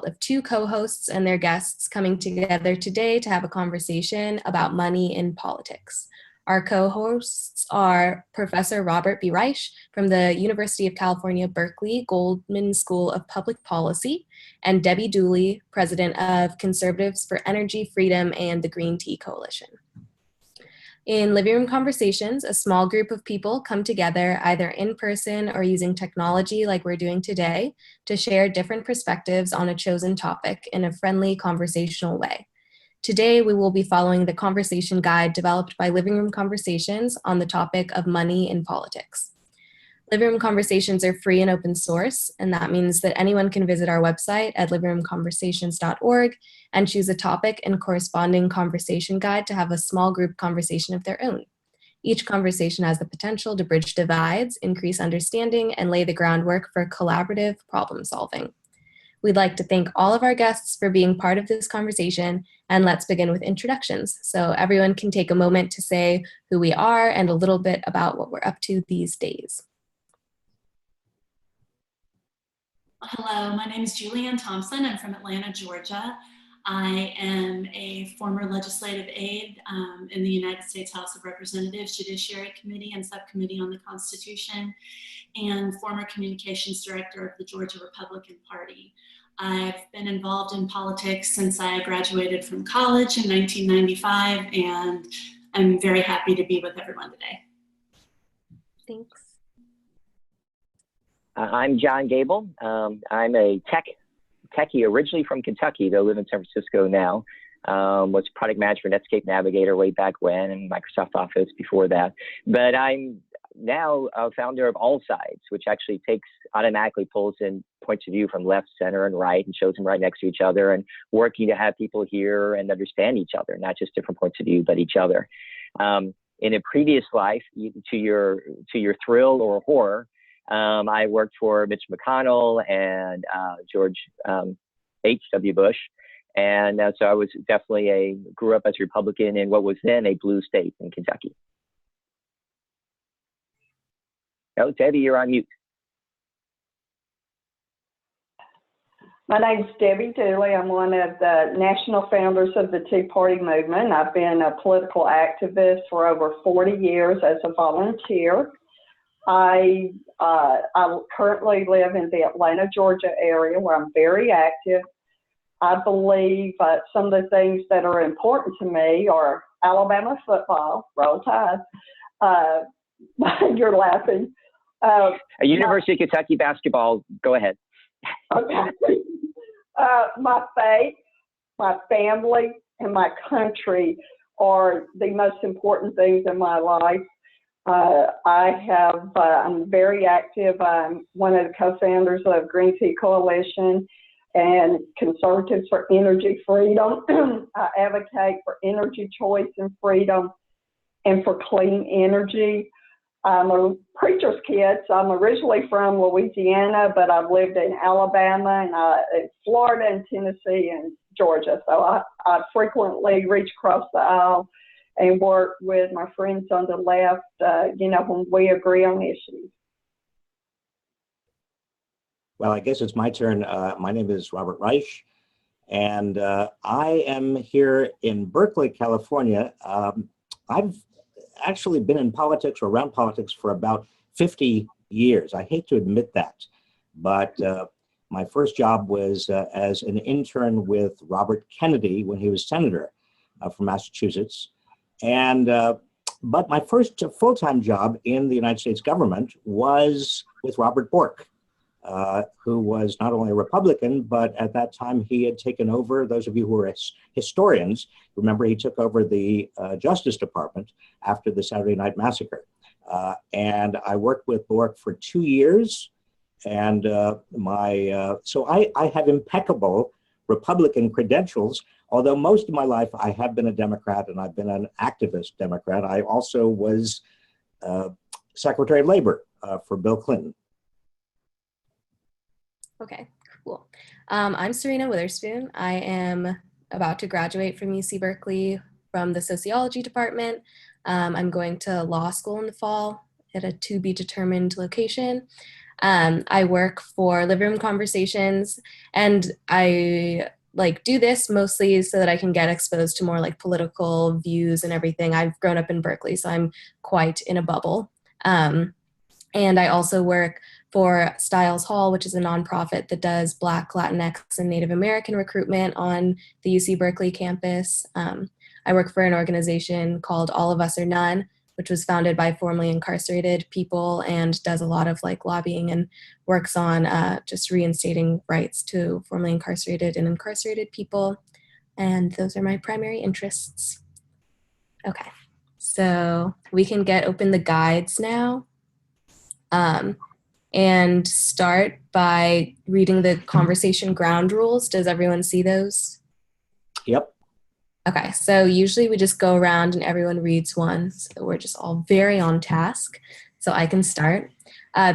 of two co-hosts and their guests coming together today to have a conversation about money in politics. Our co-hosts are Professor Robert B. Reich from the University of California, Berkeley Goldman School of Public Policy, and Debbie Dooley, president of Conservatives for Energy, Freedom, and the Green Tea Coalition. In Living Room Conversations, a small group of people come together either in person or using technology like we're doing today to share different perspectives on a chosen topic in a friendly conversational way. Today, we will be following the conversation guide developed by Living Room Conversations on the topic of money in politics. Living Room Conversations are free and open source, and that means that anyone can visit our website at livingroomconversations.org and choose a topic and corresponding conversation guide to have a small group conversation of their own. Each conversation has the potential to bridge divides, increase understanding, and lay the groundwork for collaborative problem solving. We'd like to thank all of our guests for being part of this conversation, and let's begin with introductions. So everyone can take a moment to say who we are and a little bit about what we're up to these days. Hello, my name is Julianne Thompson. I'm from Atlanta, Georgia. I am a former legislative aide in the United States House of Representatives Judiciary Committee and Subcommittee on the Constitution, and former communications director of the Georgia Republican Party. I've been involved in politics since I graduated from college in 1995, and I'm very happy to be with everyone today. Thanks. I'm John Gable. I'm a techie originally from Kentucky, though I live in San Francisco now. Was product manager for Netscape Navigator way back when, and Microsoft Office before that. But I'm now a founder of All Sides, which actually automatically pulls in points of view from left, center, and right, and shows them right next to each other, and working to have people hear and understand each other, not just different points of view, but each other. In a previous life, to your thrill or horror, I worked for Mitch McConnell and George H.W. Bush. And so I was definitely grew up as a Republican in what was then a blue state in Kentucky. Oh, Debbie, you're on mute. My name's Debbie Dooley. I'm one of the national founders of the Tea Party movement. I've been a political activist for over 40 years as a volunteer. I currently live in the Atlanta, Georgia area where I'm very active. I believe some of the things that are important to me are Alabama football, Roll Tide. You're laughing. University of Kentucky basketball, go ahead. Okay. My faith, my family, and my country are the most important things in my life. I'm very active. I'm one of the co-founders of Green Tea Coalition and Conservatives for Energy Freedom. I advocate for energy choice and freedom and for clean energy. I'm a preacher's kid, so I'm originally from Louisiana, but I've lived in Alabama and in Florida and Tennessee and Georgia. So I frequently reach across the aisle and work with my friends on the left, when we agree on issues. Well, I guess it's my turn. My name is Robert Reich, and I am here in Berkeley, California. I've actually been in politics or around politics for about 50 years. I hate to admit that, but my first job was as an intern with Robert Kennedy when he was senator from Massachusetts. And but my first full-time job in the United States government was with Robert Bork, who was not only a Republican, but at that time he had taken over, those of you who are historians, remember he took over the Justice Department after the Saturday Night Massacre. And I worked with Bork for 2 years. And so I have impeccable Republican credentials, although most of my life I have been a Democrat and I've been an activist Democrat. I also was Secretary of Labor for Bill Clinton. Okay, cool. I'm Serena Witherspoon. I am about to graduate from UC Berkeley from the sociology department. I'm going to law school in the fall at a to be determined location. I work for Living Room Conversations, and I do this mostly so that I can get exposed to more political views and everything. I've grown up in Berkeley, so I'm quite in a bubble. And I also work for Styles Hall, which is a nonprofit that does Black, Latinx, and Native American recruitment on the UC Berkeley campus. I work for an organization called All of Us or None, which was founded by formerly incarcerated people and does a lot of lobbying and works on just reinstating rights to formerly incarcerated and incarcerated people. And those are my primary interests. Okay, so we can get open the guides now and start by reading the conversation ground rules. Does everyone see those? Yep. Okay, so usually we just go around and everyone reads one, so we're just all very on task. So I can start.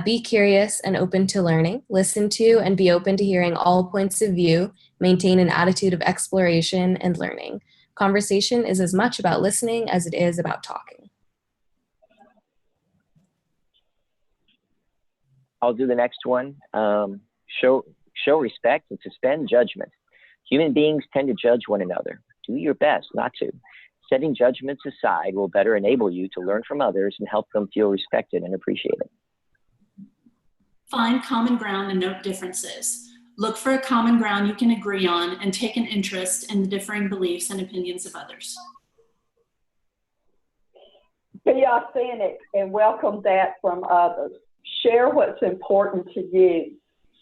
Be curious and open to learning. Listen to and be open to hearing all points of view. Maintain an attitude of exploration and learning. Conversation is as much about listening as it is about talking. I'll do the next one. Show respect and suspend judgment. Human beings tend to judge one another. Do your best not to. Setting judgments aside will better enable you to learn from others and help them feel respected and appreciated. Find common ground and note differences. Look for a common ground you can agree on and take an interest in the differing beliefs and opinions of others. Be authentic and welcome that from others. Share what's important to you.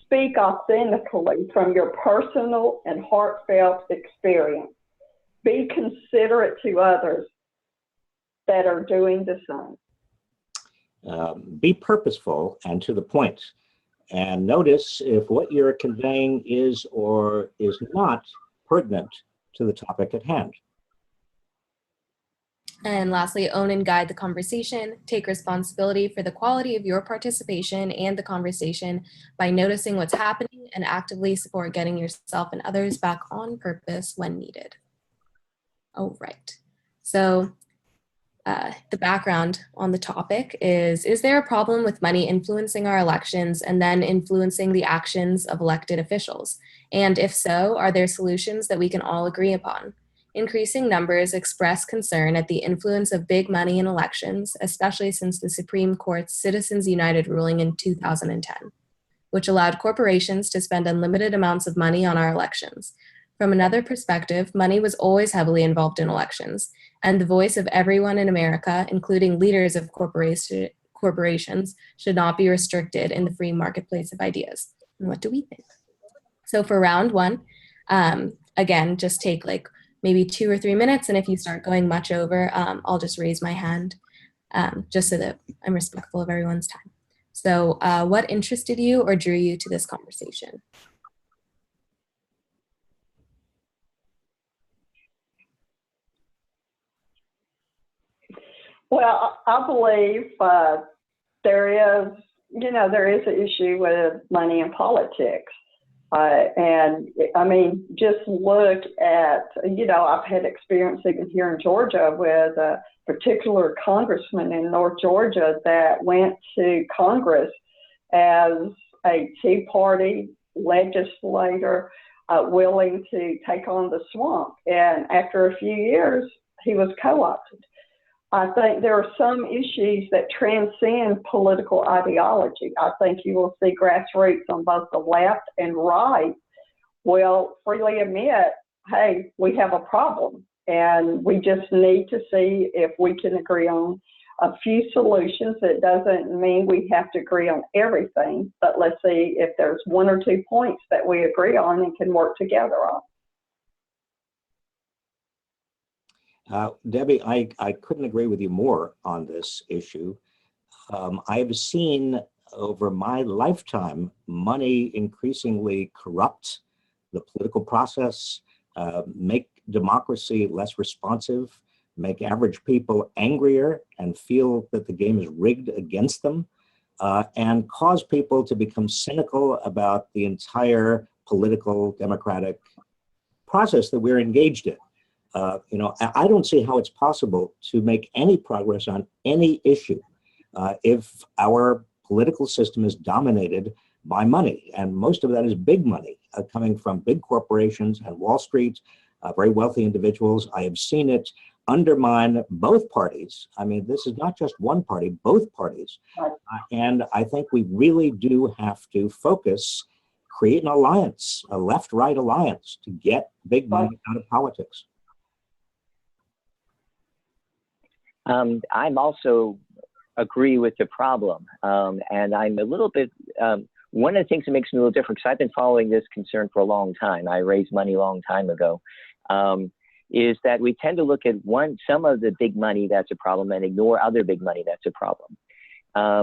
Speak authentically from your personal and heartfelt experience. Be considerate to others that are doing the same. Be purposeful and to the point. And notice if what you're conveying is or is not pertinent to the topic at hand. And lastly, own and guide the conversation. Take responsibility for the quality of your participation and the conversation by noticing what's happening and actively support getting yourself and others back on purpose when needed. Oh, right. So the background on the topic is there a problem with money influencing our elections and then influencing the actions of elected officials? And if so, are there solutions that we can all agree upon? Increasing numbers express concern at the influence of big money in elections, especially since the Supreme Court's Citizens United ruling in 2010, which allowed corporations to spend unlimited amounts of money on our elections. From another perspective, money was always heavily involved in elections, and the voice of everyone in America, including leaders of corporations, should not be restricted in the free marketplace of ideas. And what do we think? So for round one, again, just take maybe 2 or 3 minutes, and if you start going much over, I'll just raise my hand, just so that I'm respectful of everyone's time. So what interested you or drew you to this conversation? Well, I believe there is an issue with money in politics. And I mean, just look at, I've had experience even here in Georgia with a particular congressman in North Georgia that went to Congress as a Tea Party legislator willing to take on the swamp. And after a few years, he was co-opted. I think there are some issues that transcend political ideology. I think you will see grassroots on both the left and right will freely admit, hey, we have a problem, and we just need to see if we can agree on a few solutions. It doesn't mean we have to agree on everything, but let's see if there's 1 or 2 points that we agree on and can work together on. Debbie, I couldn't agree with you more on this issue. I've seen over my lifetime money increasingly corrupt the political process, make democracy less responsive, make average people angrier and feel that the game is rigged against them, and cause people to become cynical about the entire political democratic process that we're engaged in. I don't see how it's possible to make any progress on any issue if our political system is dominated by money, and most of that is big money coming from big corporations and Wall Street, very wealthy individuals. I have seen it undermine both parties. I mean, this is not just one party, both parties. And I think we really do have to focus, create an alliance, a left-right alliance to get big money out of politics. I'm also agree with the problem. And I'm a little bit, one of the things that makes me a little different, because I've been following this concern for a long time, I raised money a long time ago, is that we tend to look at some of the big money that's a problem and ignore other big money that's a problem.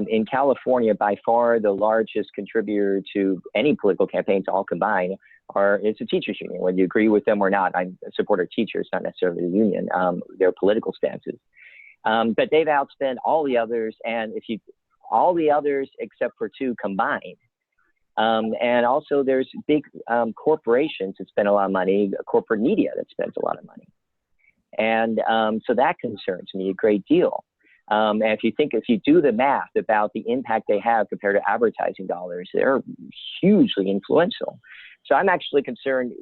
In California, by far the largest contributor to any political campaigns all combined is the teachers union. Whether you agree with them or not, I support our teachers, not necessarily the union, their political stances. But they've outspent all the others, and all the others except for two combined. And also there's big corporations that spend a lot of money, corporate media that spends a lot of money. And so that concerns me a great deal. And if you do the math about the impact they have compared to advertising dollars, they're hugely influential. So I'm actually concerned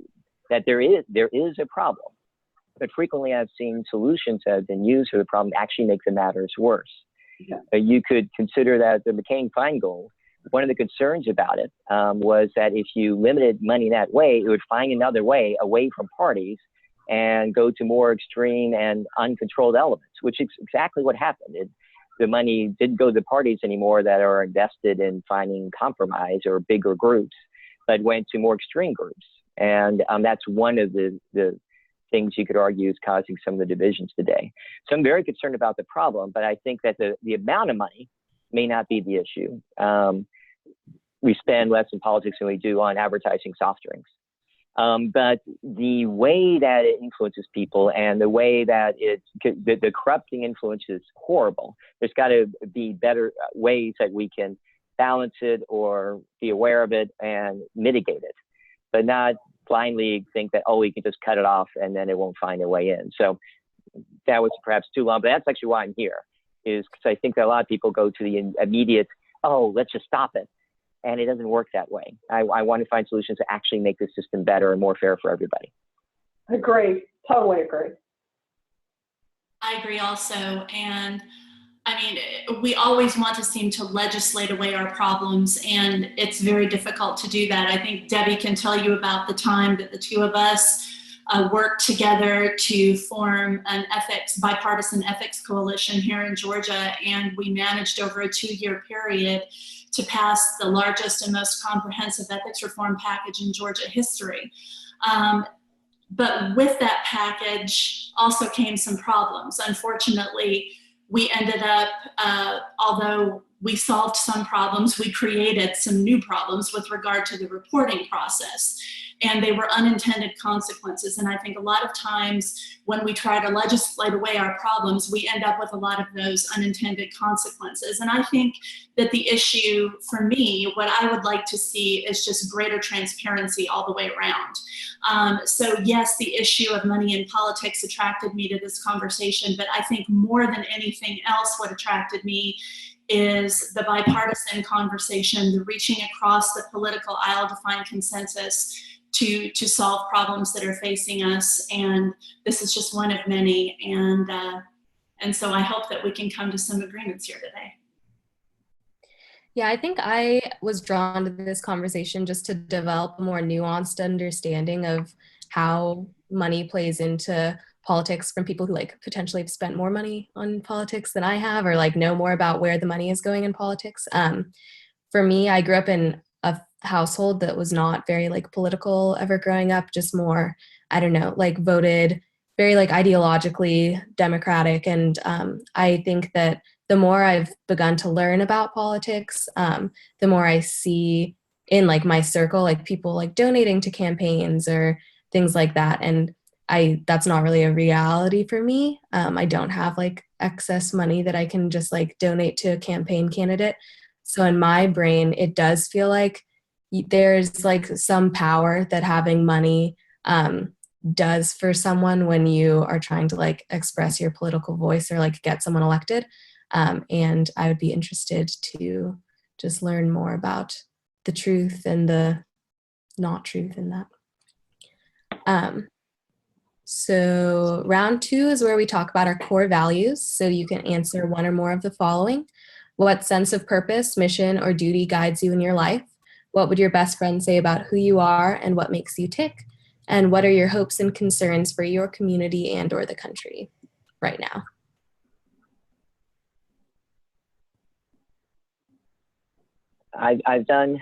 that there is a problem. But frequently I've seen solutions that have been used for the problem actually make the matters worse. Yeah. You could consider that the McCain-Feingold, one of the concerns about it was that if you limited money that way, it would find another way away from parties and go to more extreme and uncontrolled elements, which is exactly what happened. The money didn't go to the parties anymore that are invested in finding compromise or bigger groups, but went to more extreme groups. And that's one of the things you could argue is causing some of the divisions today. So I'm very concerned about the problem, but I think that the amount of money may not be the issue. We spend less in politics than we do on advertising soft drinks. But the way that it influences people and the way that the corrupting influence is horrible. There's got to be better ways that we can balance it or be aware of it and mitigate it, but not blindly think that, we can just cut it off and then it won't find a way in. So that was perhaps too long, but that's actually why I'm here, is because I think that a lot of people go to the immediate, let's just stop it. And it doesn't work that way. I want to find solutions that actually make the system better and more fair for everybody. Agree. Totally agree. I agree also. And I mean, we always want to seem to legislate away our problems, and it's very difficult to do that. I think Debbie can tell you about the time that the two of us worked together to form an bipartisan ethics coalition here in Georgia, and we managed over a 2-year period to pass the largest and most comprehensive ethics reform package in Georgia history. But with that package also came some problems. Unfortunately, we ended up, although we solved some problems, we created some new problems with regard to the reporting process. And they were unintended consequences. And I think a lot of times when we try to legislate away our problems, we end up with a lot of those unintended consequences. And I think that the issue for me, what I would like to see is just greater transparency all the way around. So yes, the issue of money in politics attracted me to this conversation, but I think more than anything else, what attracted me is the bipartisan conversation, the reaching across the political aisle to find consensus to solve problems that are facing us. And this is just one of many. And so I hope that we can come to some agreements here today. Yeah, I think I was drawn to this conversation just to develop a more nuanced understanding of how money plays into politics from people who potentially have spent more money on politics than I have, or know more about where the money is going in politics. For me, I grew up in a household that was not very political ever growing up, just more, I don't know, voted very ideologically Democratic. And I think that the more I've begun to learn about politics, the more I see in my circle, people donating to campaigns or things like that. And that's not really a reality for me. I don't have excess money that I can just donate to a campaign candidate. So in my brain, it does feel like there's some power that having money does for someone when you are trying to express your political voice or get someone elected. And I would be interested to just learn more about the truth and the not truth in that. So round 2 is where we talk about our core values. So you can answer one or more of the following. What sense of purpose, mission, or duty guides you in your life? What would your best friend say about who you are and what makes you tick? And what are your hopes and concerns for your community and or the country right now? I've done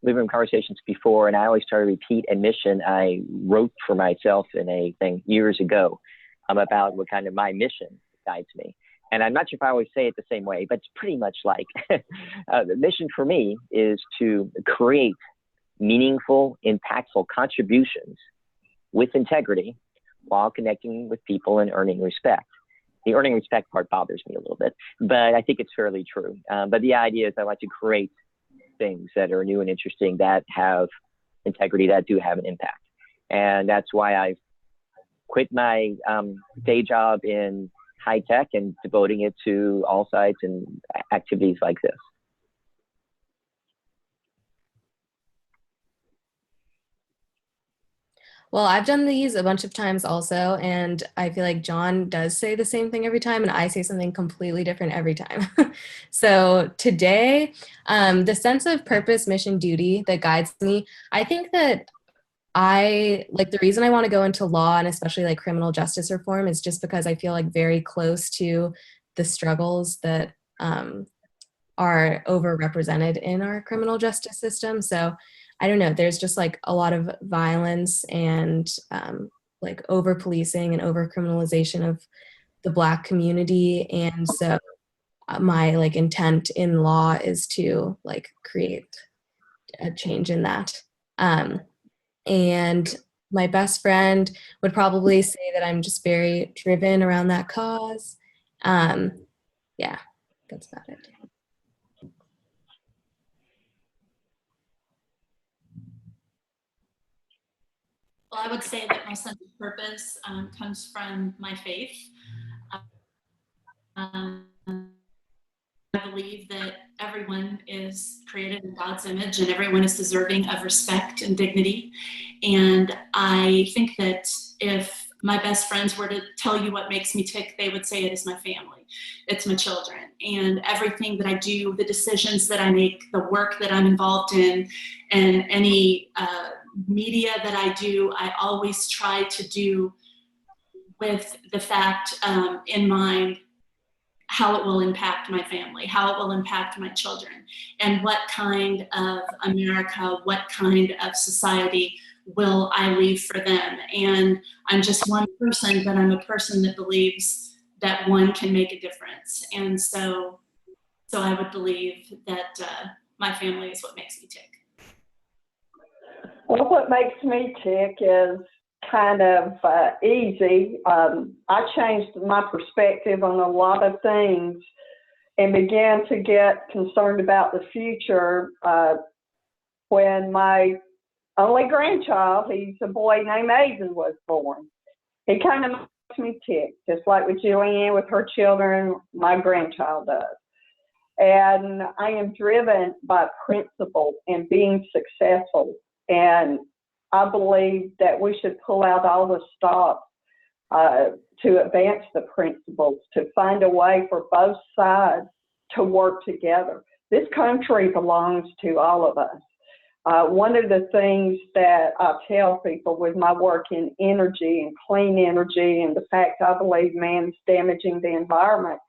living room conversations before, and I always try to repeat a mission I wrote for myself in a thing years ago about what kind of my mission guides me. And I'm not sure if I always say it the same way, but it's pretty much like the mission for me is to create meaningful, impactful contributions with integrity while connecting with people and earning respect. The earning respect part bothers me a little bit, but I think it's fairly true. But the idea is I like to create things that are new and interesting, that have integrity, that do have an impact. And that's why I've quit my day job in high tech and devoting it to all sides and activities like this. Well, I've done these a bunch of times also, and I feel like John does say the same thing every time, and I say something completely different every time. So today, the sense of purpose, mission, duty that guides me, I think that the reason I want to go into law and especially like criminal justice reform is just because I feel like very close to the struggles that are overrepresented in our criminal justice system. So I don't know, there's just like a lot of violence and like over policing and over criminalization of the Black community. And so my like intent in law is to like create a change in that. And my best friend would probably say that I'm just very driven around that cause. Yeah, that's about it. Well, I would say that my sense of purpose comes from my faith. I believe that everyone is created in God's image and everyone is deserving of respect and dignity. And I think that if my best friends were to tell you what makes me tick, they would say it is my family, it's my children, and everything that I do, the decisions that I make, the work that I'm involved in, and any media that I do, I always try to do with the fact in mind how it will impact my family, how it will impact my children, and what kind of America, what kind of society will I leave for them. And I'm just one person, but I'm a person that believes that one can make a difference. And so I would believe that my family is what makes me tick. Well, what makes me tick is kind of easy. I changed my perspective on a lot of things and began to get concerned about the future when my only grandchild, he's a boy named Aiden, was born. He kind of makes me tick, just like with Julianne with her children, my grandchild does. And I am driven by principle and being successful. And I believe that we should pull out all the stops to advance the principles, to find a way for both sides to work together. This country belongs to all of us. One of the things that I tell people with my work in energy and clean energy and the fact I believe man is damaging the environment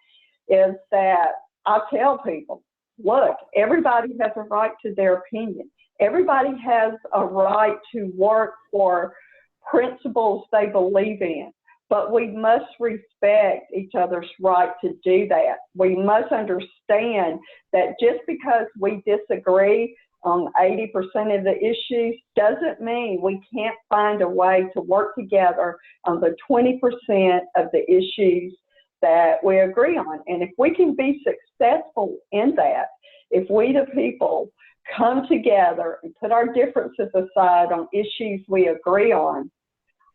is that I tell people, look, everybody has a right to their opinion. Everybody has a right to work for principles they believe in, but we must respect each other's right to do that. We must understand that just because we disagree on 80% of the issues doesn't mean we can't find a way to work together on the 20% of the issues that we agree on. And if we can be successful in that, if we the people come together and put our differences aside on issues we agree on,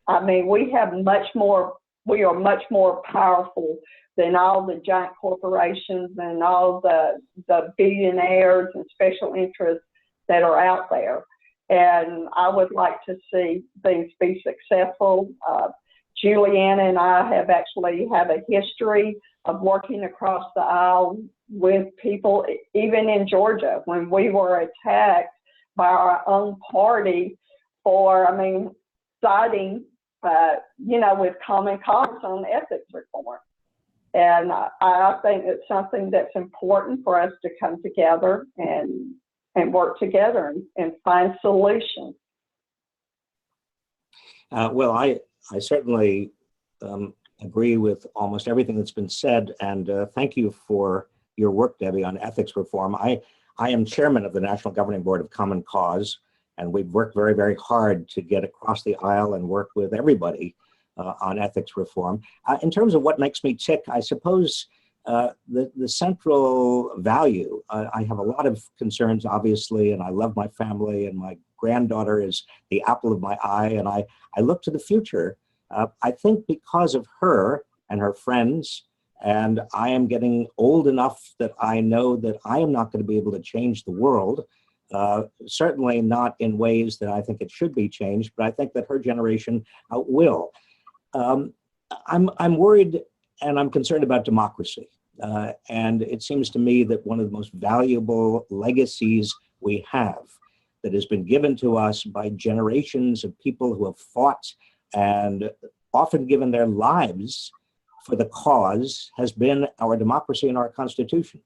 I mean, we have much more we are much more powerful than all the giant corporations and all the billionaires and special interests that are out there. And I would like to see things be successful. Juliana and I have a history of working across the aisle with people, even in Georgia, when we were attacked by our own party for, siding, with Common Cause on ethics reform. And I think it's something that's important for us to come together and work together and find solutions. Well, I certainly agree with almost everything that's been said, and thank you for your work, Debbie, on ethics reform. I am chairman of the National Governing Board of Common Cause, and we've worked very, very hard to get across the aisle and work with everybody on ethics reform. In terms of what makes me tick, I suppose the central value, I have a lot of concerns, obviously, and I love my family, and my granddaughter is the apple of my eye, and I look to the future. I think because of her and her friends, and I am getting old enough that I know that I am not going to be able to change the world, certainly not in ways that I think it should be changed, but I think that her generation will. I'm worried and I'm concerned about democracy. And it seems to me that one of the most valuable legacies we have that has been given to us by generations of people who have fought and often given their lives for the cause has been our democracy and our Constitution.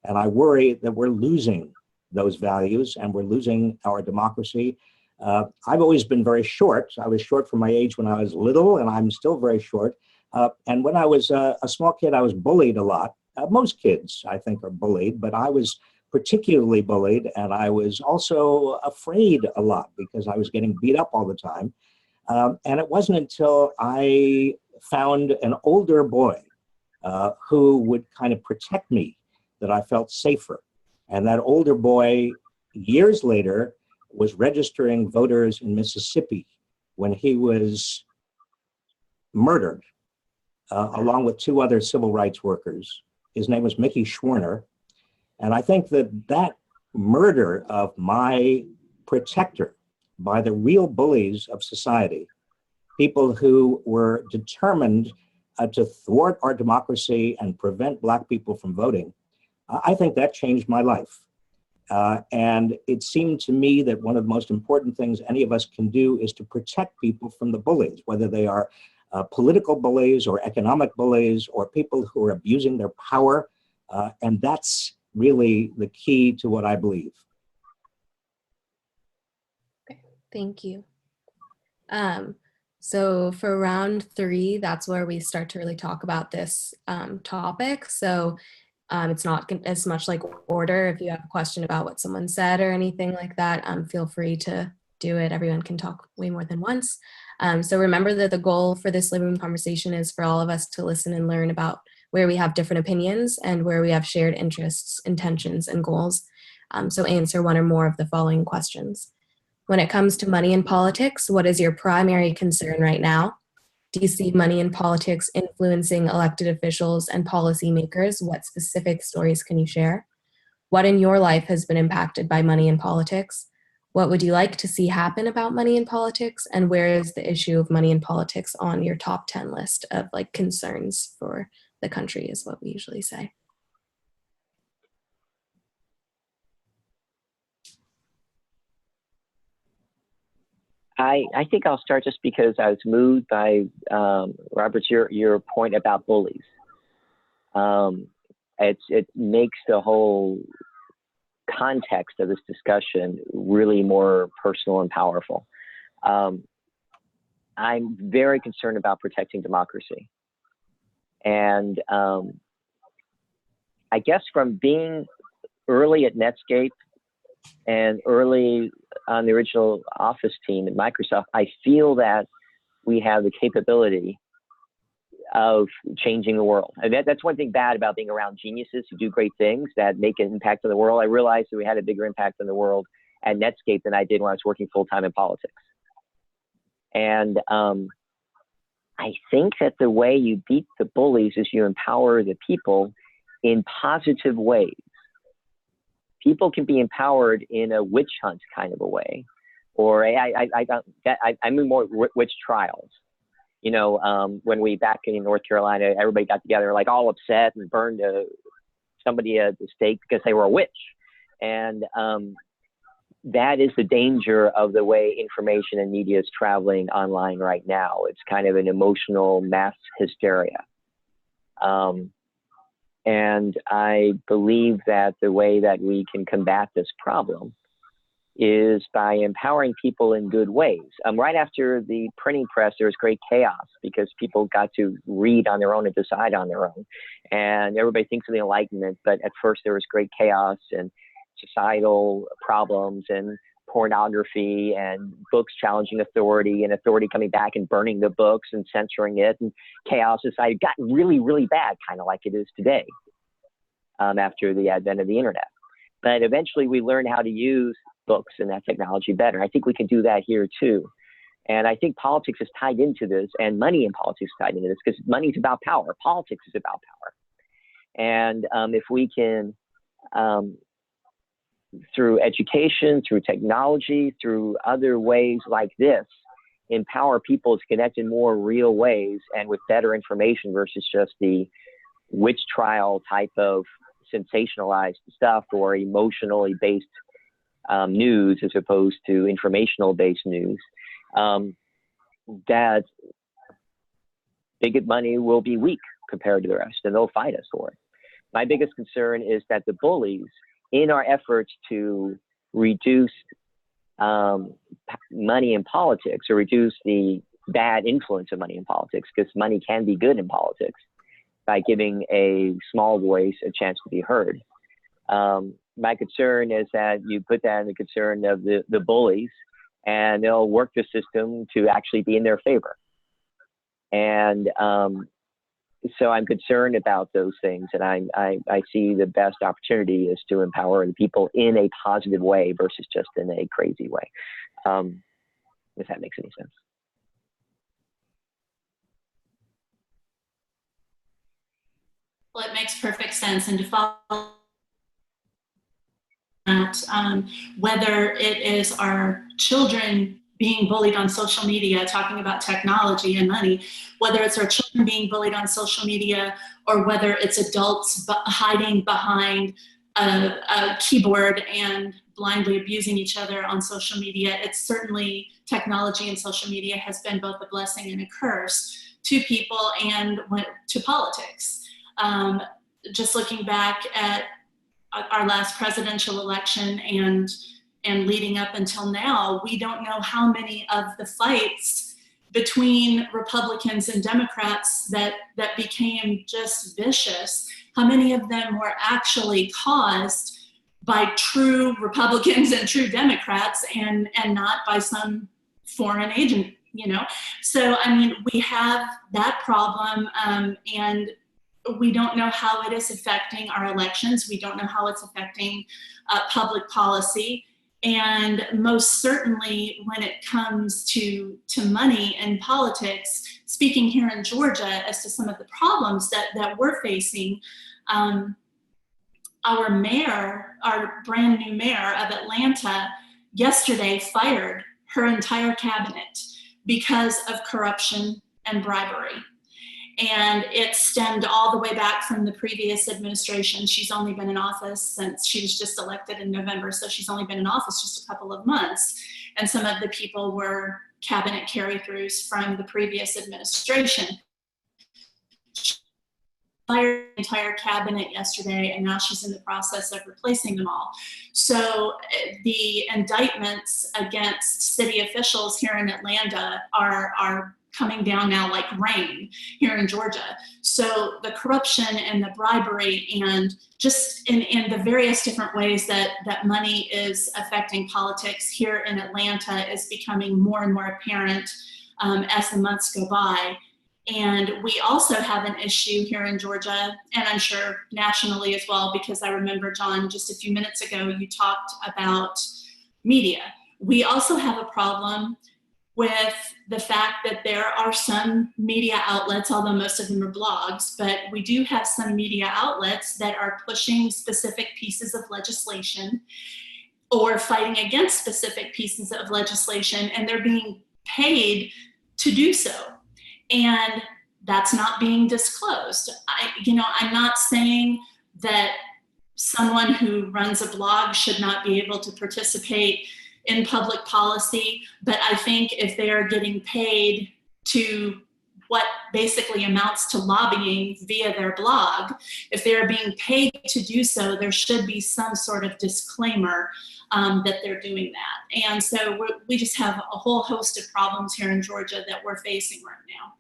And I worry that we're losing those values and we're losing our democracy. I've always been very short. I was short for my age when I was little, and I'm still very short. And when I was a small kid, I was bullied a lot. Most kids, I think, are bullied, but I was particularly bullied, and I was also afraid a lot because I was getting beat up all the time. And it wasn't until I found an older boy who would kind of protect me that I felt safer. And that older boy, years later, was registering voters in Mississippi when he was murdered, along with two other civil rights workers. His name was Mickey Schwerner. And I think that murder of my protector by the real bullies of society, people who were determined to thwart our democracy and prevent Black people from voting, I think that changed my life. And it seemed to me that one of the most important things any of us can do is to protect people from the bullies, whether they are political bullies or economic bullies or people who are abusing their power. And that's really the key to what I believe. Okay, thank you. So for round 3, that's where we start to really talk about this topic. So it's not as much like order. If you have a question about what someone said or anything like that, feel free to do it. Everyone can talk way more than once. So remember that the goal for this living room conversation is for all of us to listen and learn about where we have different opinions and where we have shared interests, intentions, and goals. So answer one or more of the following questions. When it comes to money and politics, what is your primary concern right now? Do you see money in politics influencing elected officials and policymakers? What specific stories can you share? What in your life has been impacted by money in politics? What would you like to see happen about money in politics? And where is the issue of money in politics on your top 10 list of concerns for the country is what we usually say. I think I'll start just because I was moved by Robert, your point about bullies. It makes the whole context of this discussion really more personal and powerful. I'm very concerned about protecting democracy. And I guess from being early at Netscape and early on the original Office team at Microsoft, I feel that we have the capability of changing the world. And that's one thing bad about being around geniuses who do great things that make an impact on the world. I realized that we had a bigger impact on the world at Netscape than I did when I was working full-time in politics. And I think that the way you beat the bullies is you empower the people in positive ways. People can be empowered in a witch hunt kind of a way, or I mean more witch trials. You know, when we back in North Carolina, everybody got together like all upset and burned somebody at the stake because they were a witch. And that is the danger of the way information and media is traveling online right now. It's kind of an emotional mass hysteria. And I believe that the way that we can combat this problem is by empowering people in good ways. Right after the printing press, there was great chaos because people got to read on their own and decide on their own. And everybody thinks of the Enlightenment, but at first there was great chaos and societal problems and pornography and books challenging authority and authority coming back and burning the books and censoring it, and chaos society got really, really bad, kind of like it is today after the advent of the internet. But eventually we learned how to use books and that technology better. I think we can do that here too. And I think politics is tied into this, and money in politics is tied into this, because money is about power. Politics is about power. And if we can, through education, through technology, through other ways like this, empower people to connect in more real ways and with better information versus just the witch trial type of sensationalized stuff or emotionally based news as opposed to informational based news, that big money will be weak compared to the rest, and they'll fight us for it. My biggest concern is that the bullies, in our efforts to reduce money in politics or reduce the bad influence of money in politics, because money can be good in politics, by giving a small voice a chance to be heard. My concern is that you put that in the concern of the bullies, and they'll work the system to actually be in their favor. And so I'm concerned about those things, and I see the best opportunity is to empower the people in a positive way versus just in a crazy way, if that makes any sense. Well, it makes perfect sense. And to follow that, whether it is our children being bullied on social media, talking about technology and money, whether it's our children being bullied on social media, or whether it's adults hiding behind a keyboard and blindly abusing each other on social media, it's certainly technology and social media has been both a blessing and a curse to people and to politics. Just looking back at our last presidential election and leading up until now, we don't know how many of the fights between Republicans and Democrats that became just vicious, how many of them were actually caused by true Republicans and true Democrats and not by some foreign agent, you know? So, I mean, we have that problem, and we don't know how it is affecting our elections. We don't know how it's affecting public policy. And most certainly when it comes to money and politics, speaking here in Georgia as to some of the problems that we're facing, our mayor, our brand new mayor of Atlanta, yesterday fired her entire cabinet because of corruption and bribery. And it stemmed all the way back from the previous administration. She's only been in office since she was just elected in November, so she's only been in office just a couple of months. And some of the people were cabinet carry-throughs from the previous administration. She fired the entire cabinet yesterday, and now she's in the process of replacing them all. So the indictments against city officials here in Atlanta are coming down now like rain here in Georgia. So the corruption and the bribery and just in the various different ways that money is affecting politics here in Atlanta is becoming more and more apparent as the months go by. And we also have an issue here in Georgia, and I'm sure nationally as well, because I remember, John, just a few minutes ago, you talked about media. We also have a problem with the fact that there are some media outlets, although most of them are blogs, but we do have some media outlets that are pushing specific pieces of legislation or fighting against specific pieces of legislation, and they're being paid to do so. And that's not being disclosed. I'm not saying that someone who runs a blog should not be able to participate in public policy, but I think if they are getting paid to what basically amounts to lobbying via their blog, if they're being paid to do so, there should be some sort of disclaimer that they're doing that. And so we just have a whole host of problems here in Georgia that we're facing right now.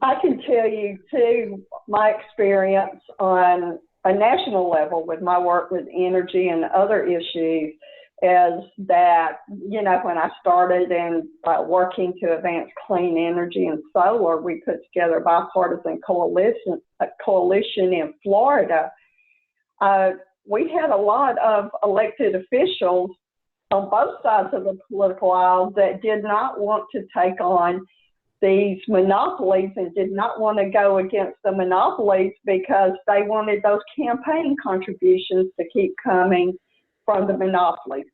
I can tell you too, my experience on a national level with my work with energy and other issues is that, when I started in working to advance clean energy and solar, we put together a bipartisan coalition in Florida. We had a lot of elected officials on both sides of the political aisle that did not want to take on these monopolies and did not want to go against the monopolies because they wanted those campaign contributions to keep coming from the monopolies.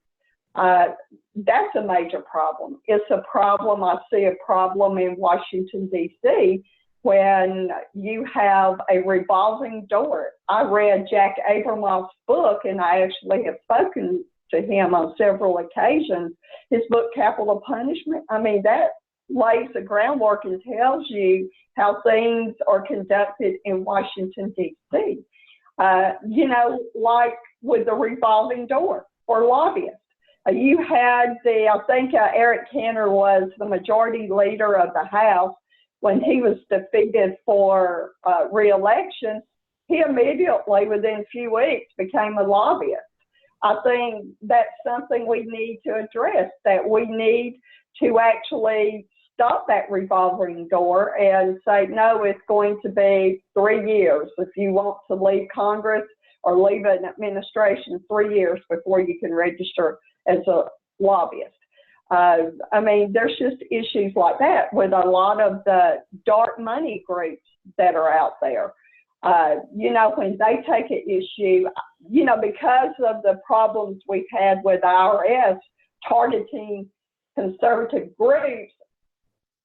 That's a major problem. It's a problem. I see a problem in Washington, D.C. when you have a revolving door. I read Jack Abramoff's book, and I actually have spoken to him on several occasions. His book, Capital Punishment, that lays the groundwork and tells you how things are conducted in Washington, D.C. Like with the revolving door or lobbyists. You had I think Eric Cantor was the majority leader of the House. When he was defeated for re-election, he immediately, within a few weeks, became a lobbyist. I think that's something we need to address, that we need to actually stop that revolving door and say, no, it's going to be 3 years. If you want to leave Congress or leave an administration, 3 years before you can register as a lobbyist. There's just issues like that with a lot of the dark money groups that are out there. When they take an issue, because of the problems we've had with IRS targeting conservative groups,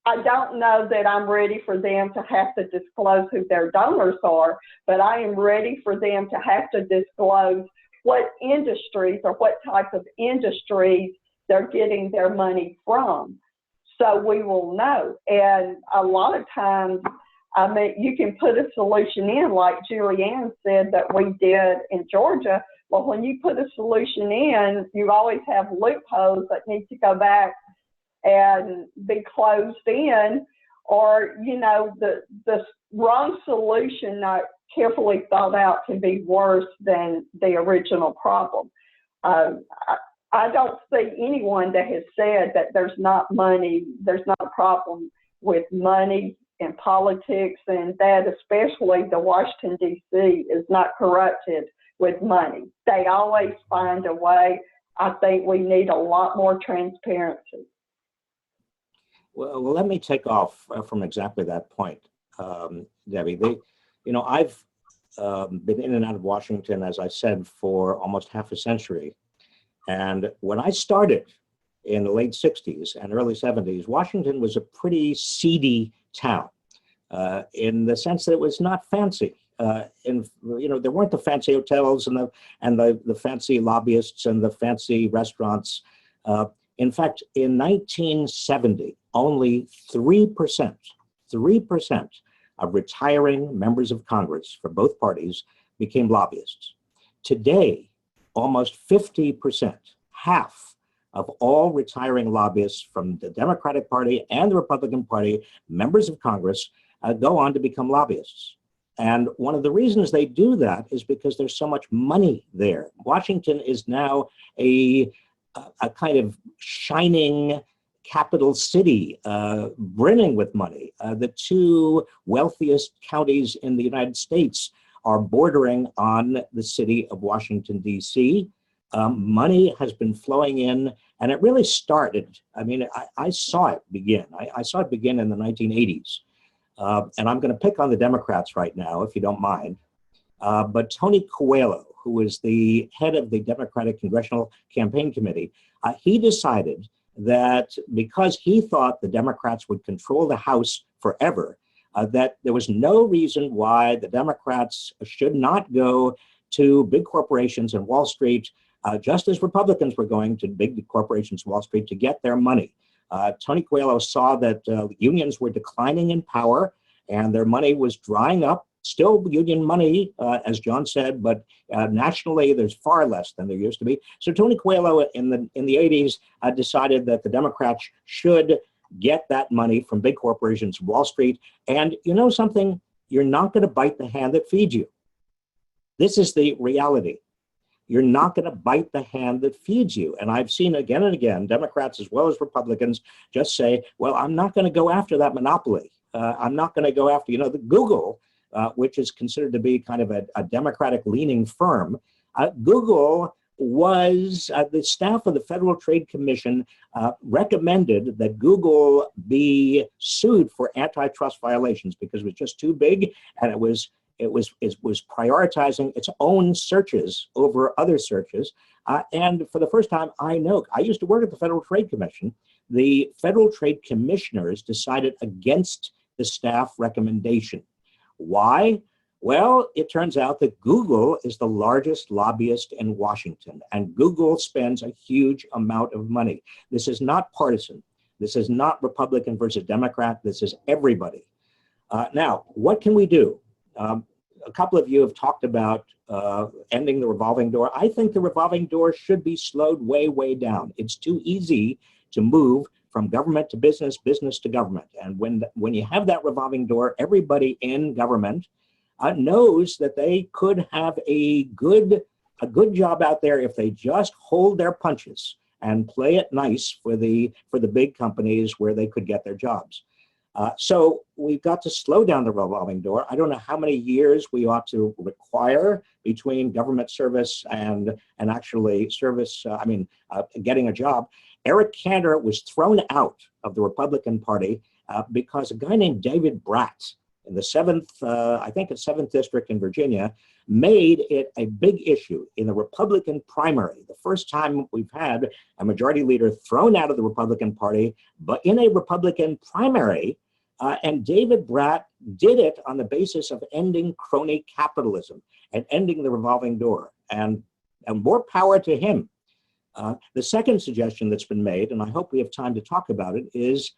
I don't know that I'm ready for them to have to disclose who their donors are, but I am ready for them to have to disclose what industries or what type of industries they're getting their money from. So we will know. And a lot of times, you can put a solution in, like Julianne said that we did in Georgia. Well, when you put a solution in, you always have loopholes that need to go back and be closed in, or, the wrong solution not carefully thought out can be worse than the original problem. I don't see anyone that has said that there's not money, there's not a problem with money in politics, and that especially the Washington, D.C. is not corrupted with money. They always find a way. I think we need a lot more transparency. Well, let me take off from exactly that point, Debbie. I've been in and out of Washington, as I said, for almost half a century. And when I started in the late 60s and early 70s, Washington was a pretty seedy town in the sense that it was not fancy. There weren't the fancy hotels and the fancy lobbyists and the fancy restaurants. In fact, in 1970, only 3% of retiring members of Congress for both parties became lobbyists. Today, almost 50%, half of all retiring lobbyists from the Democratic Party and the Republican Party, members of Congress, go on to become lobbyists. And one of the reasons they do that is because there's so much money there. Washington is now a kind of shining capital city, brimming with money. The two wealthiest counties in the United States are bordering on the city of Washington, D.C. Money has been flowing in And it really started, I mean, I saw it begin. I saw it begin in the 1980s. And I'm going to pick on the Democrats right now, if you don't mind. But Tony Coelho, who is the head of the Democratic Congressional Campaign Committee, he decided that because he thought the Democrats would control the House forever, that there was no reason why the Democrats should not go to big corporations and Wall Street, just as Republicans were going to big corporations, Wall Street, to get their money. Tony Coelho saw that unions were declining in power and their money was drying up. Still union money, as John said, but nationally there's far less than there used to be. So Tony Coelho in the 80s decided that the Democrats should get that money from big corporations, Wall Street. And you know something? You're not going to bite the hand that feeds you. This is the reality. You're not going to bite the hand that feeds you. And I've seen again and again, Democrats as well as Republicans just say, well, I'm not going to go after that monopoly. I'm not going to go after, the Google, which is considered to be kind of a Democratic-leaning firm. Google was, the staff of the Federal Trade Commission recommended that Google be sued for antitrust violations because it was just too big and it was prioritizing its own searches over other searches. And for the first time, I used to work at the Federal Trade Commission. The Federal Trade Commissioners decided against the staff recommendation. Why? Well, it turns out that Google is the largest lobbyist in Washington, and Google spends a huge amount of money. This is not partisan. This is not Republican versus Democrat. This is everybody. Now, what can we do? A couple of you have talked about ending the revolving door. I think the revolving door should be slowed way, way down. It's too easy to move from government to business, business to government. And when you have that revolving door, everybody in government knows that they could have a good job out there if they just hold their punches and play it nice for the big companies where they could get their jobs. So we've got to slow down the revolving door. I don't know how many years we ought to require between government service and actually service, getting a job. Eric Cantor was thrown out of the Republican Party because a guy named David Bratz in the 7th District in Virginia made it a big issue in the Republican primary. The first time we've had a majority leader thrown out of the Republican Party, but in a Republican primary. And David Bratz did it on the basis of ending crony capitalism and ending the revolving door. And more power to him. The second suggestion that's been made, and I hope we have time to talk about it, is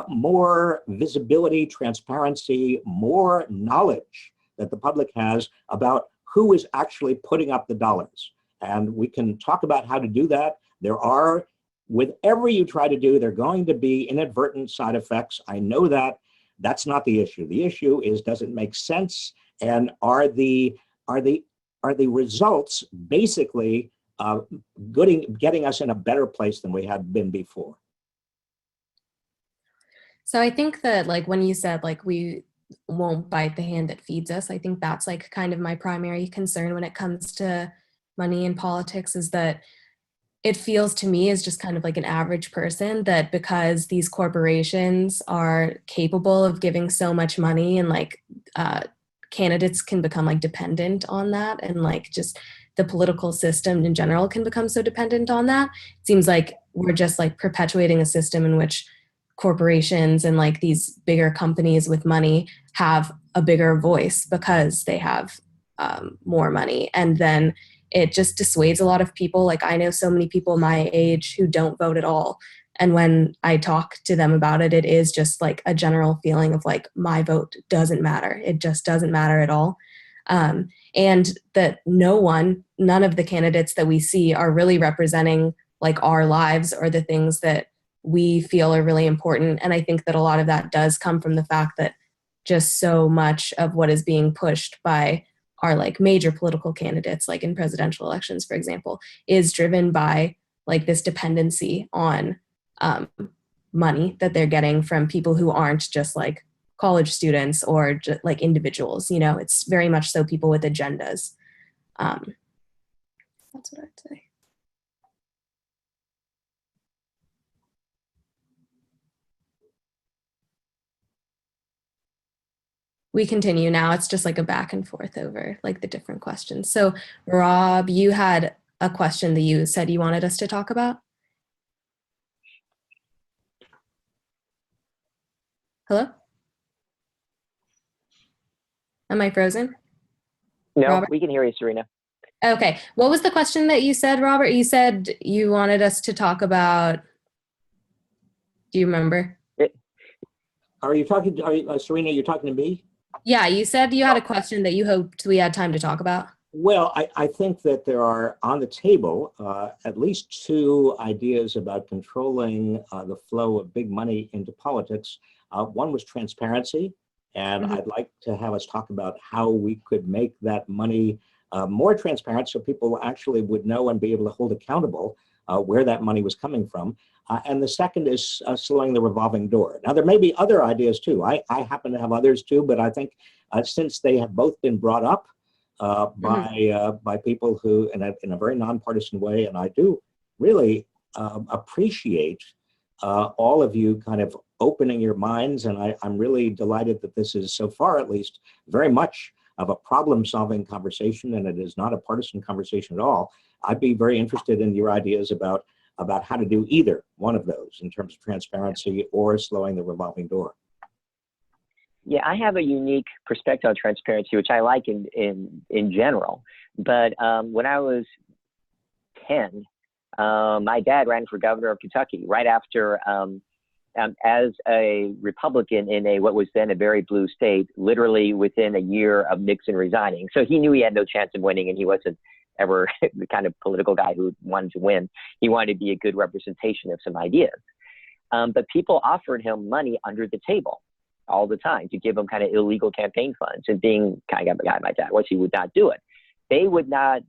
more visibility, transparency, more knowledge that the public has about who is actually putting up the dollars. And we can talk about how to do that. There are, whatever you try to do, there are going to be inadvertent side effects. I know that. That's not the issue. The issue is, does it make sense? And are the results basically getting us in a better place than we had been before? So I think that, like, when you said, like, we won't bite the hand that feeds us, I think that's, like, kind of my primary concern when it comes to money in politics, is that it feels to me as just kind of like an average person that because these corporations are capable of giving so much money and candidates can become like dependent on that, and like just the political system in general can become so dependent on that. It seems like we're just like perpetuating a system in which corporations and like these bigger companies with money have a bigger voice because they have more money. And then it just dissuades a lot of people. Like, I know so many people my age who don't vote at all. And when I talk to them about it, it is just like a general feeling of like, my vote doesn't matter. It just doesn't matter at all. And that none of the candidates that we see are really representing like our lives or the things that we feel are really important. And I think that a lot of that does come from the fact that just so much of what is being pushed by our like major political candidates, like in presidential elections, for example, is driven by like this dependency on money that they're getting from people who aren't just like college students or just like individuals. It's very much so people with agendas. That's what I'd say. We continue now. It's just like a back and forth over like the different questions. So Rob, you had a question that you said you wanted us to talk about. Hello? Am I frozen? No, Robert? we can hear you, Serena. Okay. What was the question that you said, Robert? You said you wanted us to talk about, do you remember? Are you, Serena, you're talking to me? Yeah, you said you had a question that you hoped we had time to talk about. Well, I think that there are on the table at least two ideas about controlling the flow of big money into politics. One was transparency, and I'd like to have us talk about how we could make that money more transparent so people actually would know and be able to hold accountable where that money was coming from. And the second is slowing the revolving door. Now, there may be other ideas too. I happen to have others too, but I think since they have both been brought up by people who, in a very nonpartisan way, and I do really appreciate all of you kind of opening your minds, and I'm really delighted that this is, so far at least, very much of a problem-solving conversation, and it is not a partisan conversation at all. I'd be very interested in your ideas about how to do either one of those in terms of transparency or slowing the revolving door. Yeah, I have a unique perspective on transparency, which I like in general. But when I was 10, my dad ran for governor of Kentucky right after, as a Republican in what was then a very blue state, literally within a year of Nixon resigning. So he knew he had no chance of winning, and he wasn't ever the kind of political guy who wanted to win. He wanted to be a good representation of some ideas. But people offered him money under the table all the time to give him kind of illegal campaign funds, and being kind of a guy my dad was, he would not do it. They would not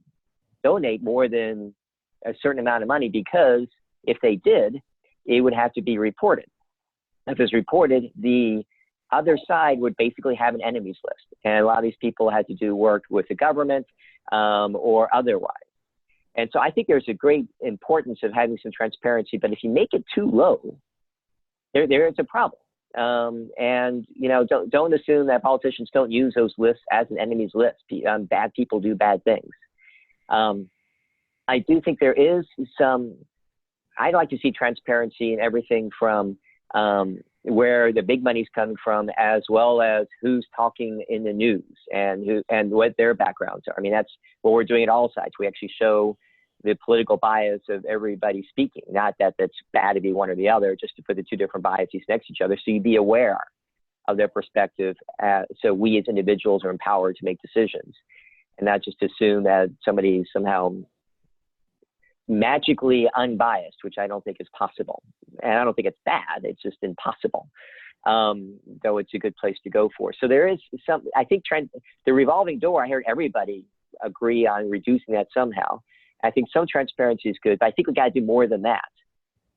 donate more than a certain amount of money, because if they did, it would have to be reported. If it's reported, the other side would basically have an enemies list. And a lot of these people had to do work with the government or otherwise. And so I think there's a great importance of having some transparency, but if you make it too low, there is a problem. And don't assume that politicians don't use those lists as an enemies list. Bad people do bad things. I do think there is some. I'd like to see transparency in everything from where the big money's coming from, as well as who's talking in the news and what their backgrounds are. I mean, that's what we're doing at all sides. We actually show the political bias of everybody speaking. Not that that's bad to be one or the other, just to put the two different biases next to each other, so you be aware of their perspective. So we as individuals are empowered to make decisions, and not just assume that somebody's somehow magically unbiased, which I don't think is possible. And I don't think it's bad, it's just impossible. Though it's a good place to go for. So there is some, I think the revolving door, I heard everybody agree on reducing that somehow. I think some transparency is good, but I think we got to do more than that.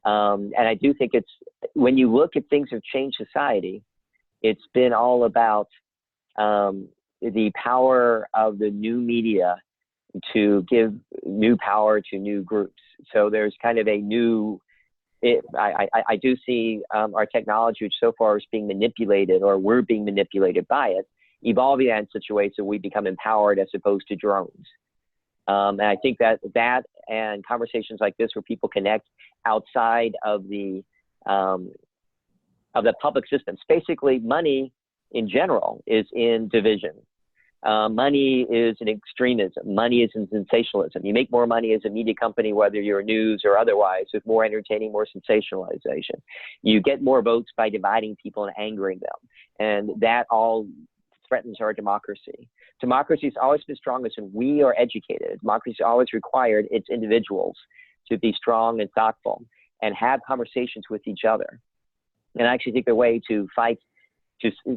And I do think it's, when you look at things that have changed society, it's been all about the power of the new media to give new power to new groups. So there's kind of a new, I do see our technology, which so far is being manipulated, or we're being manipulated by it, evolving in such a way so we become empowered as opposed to drones. And I think that and conversations like this, where people connect outside of the public systems. Basically, money in general is in division. Money is in extremism. Money is in sensationalism. You make more money as a media company, whether you're news or otherwise, with more entertaining, more sensationalization. You get more votes by dividing people and angering them. And that all threatens our democracy. Democracy has always been strongest when we are educated. Democracy has always required its individuals to be strong and thoughtful and have conversations with each other. And I actually think the way to fight,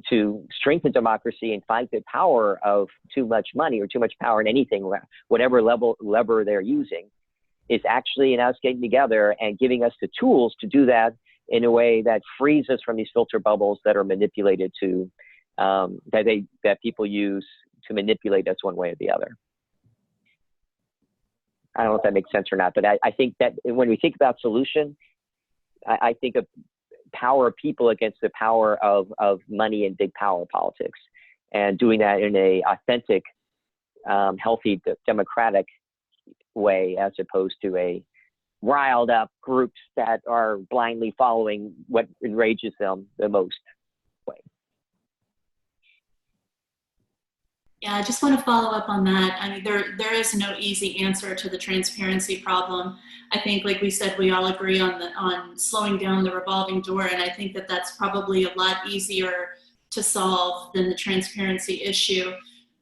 to strengthen democracy and fight the power of too much money or too much power in anything, whatever lever they're using, is actually in us getting together and giving us the tools to do that in a way that frees us from these filter bubbles that are manipulated to, that people use to manipulate us one way or the other. I don't know if that makes sense or not, but I think that when we think about solution, I think of power of people against the power of money and big power politics. and doing that in a authentic, healthy, democratic way, as opposed to a riled up groups that are blindly following what enrages them the most way. Yeah, I just want to follow up on that. I mean, there is no easy answer to the transparency problem. I think, like we said, we all agree on slowing down the revolving door, and I think that that's probably a lot easier to solve than the transparency issue,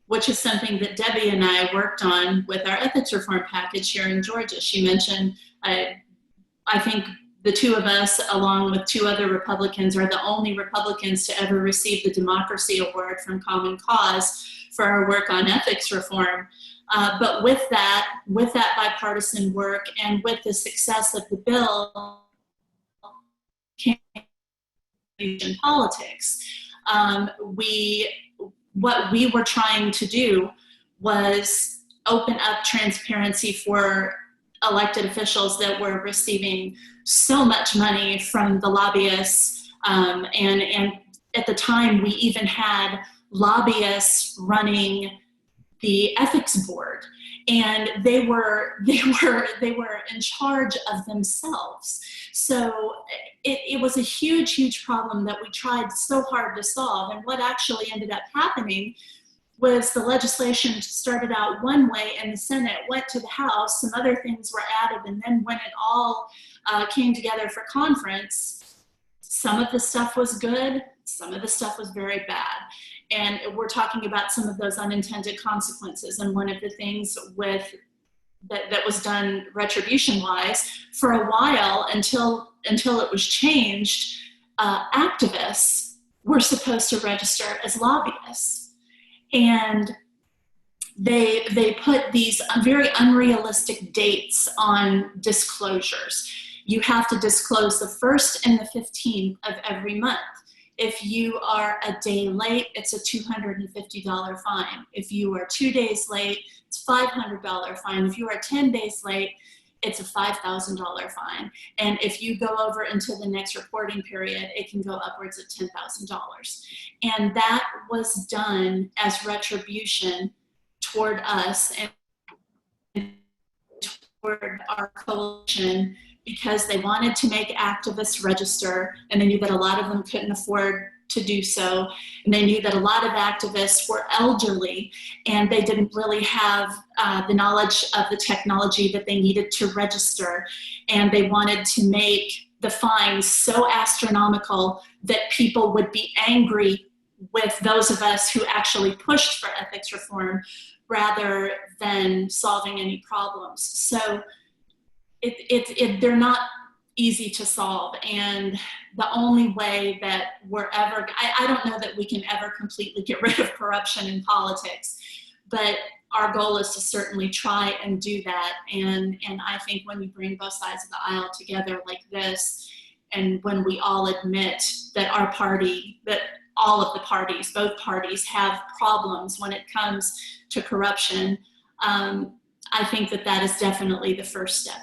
which is something that Debbie and I worked on with our ethics reform package here in Georgia. She mentioned, I think the two of us, along with two other Republicans, are the only Republicans to ever receive the Democracy Award from Common Cause for our work on ethics reform. But with that bipartisan work and with the success of the bill in politics, what we were trying to do was open up transparency for elected officials that were receiving so much money from the lobbyists. And at the time, we even had lobbyists running the ethics board, and they were in charge of themselves. So it was a huge problem that we tried so hard to solve. And what actually ended up happening was the legislation started out one way in the Senate, went to the House, some other things were added, and then when it all came together for conference, some of the stuff was good, some of the stuff was very bad. And we're talking about some of those unintended consequences. And one of the things that was done retribution-wise for a while until it was changed, activists were supposed to register as lobbyists. And they put these very unrealistic dates on disclosures. You have to disclose the 1st and the 15th of every month. If you are a day late, it's a $250 fine. If you are 2 days late, it's a $500 fine. If you are 10 days late, it's a $5,000 fine. And if you go over into the next reporting period, it can go upwards of $10,000. And that was done as retribution toward us and toward our coalition, because they wanted to make activists register, and they knew that a lot of them couldn't afford to do so. And they knew that a lot of activists were elderly, and they didn't really have the knowledge of the technology that they needed to register. And they wanted to make the fines so astronomical that people would be angry with those of us who actually pushed for ethics reform rather than solving any problems. So they're not easy to solve, and the only way that we're ever, I don't know that we can ever completely get rid of corruption in politics, but our goal is to certainly try and do that. And I think when we bring both sides of the aisle together like this, and when we all admit that our party, that all of the parties, both parties, have problems when it comes to corruption, I think that is definitely the first step.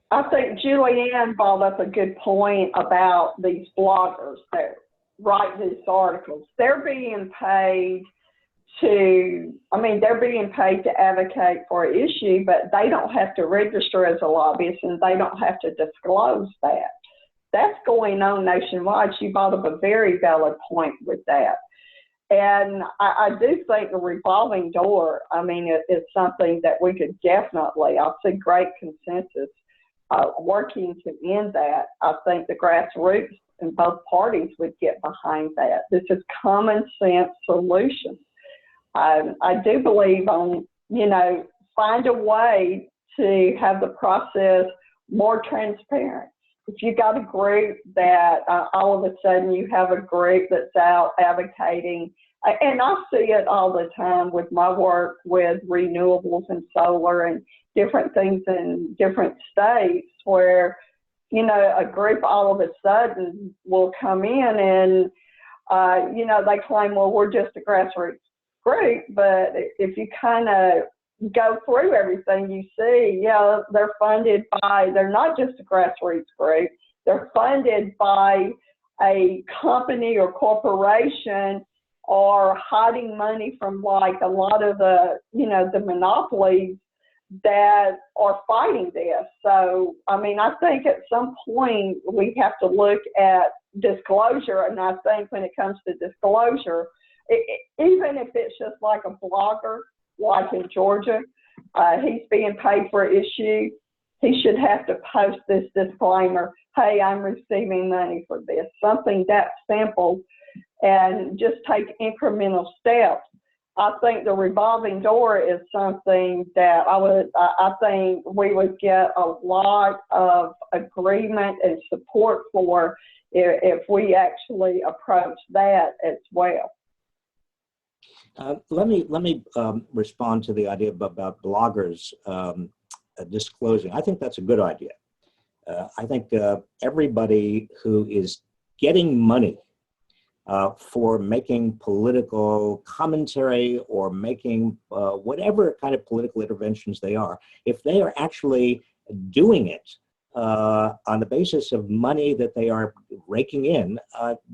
I think Julianne brought up a good point about these bloggers that write these articles. They're being paid they're being paid to advocate for an issue, but they don't have to register as a lobbyist, and they don't have to disclose that. That's going on nationwide. She brought up a very valid point with that. And I do think the revolving door, is something that we could definitely, I see great consensus working to end that. I think the grassroots in both parties would get behind that. This is common sense solution. I do believe on, find a way to have the process more transparent. If you got a group that all of a sudden you have a group that's out advocating, and I see it all the time with my work with renewables and solar and different things in different states where, a group all of a sudden will come in and, they claim, well, we're just a grassroots group. But if you kind of go through everything, you see, they're funded by, they're not just a grassroots group, they're funded by a company or corporation are hiding money from like a lot of the, the monopolies that are fighting this. So, I mean, I think at some point we have to look at disclosure. And I think when it comes to disclosure, even if it's just like a blogger, like in Georgia, he's being paid for an issue, he should have to post this disclaimer, hey, I'm receiving money for this, something that simple, and just take incremental steps. I think the revolving door is something that I think we would get a lot of agreement and support for if we actually approach that as well. Let me respond to the idea about bloggers disclosing. I think that's a good idea. I think everybody who is getting money for making political commentary or making whatever kind of political interventions they are, if they are actually doing it on the basis of money that they are raking in,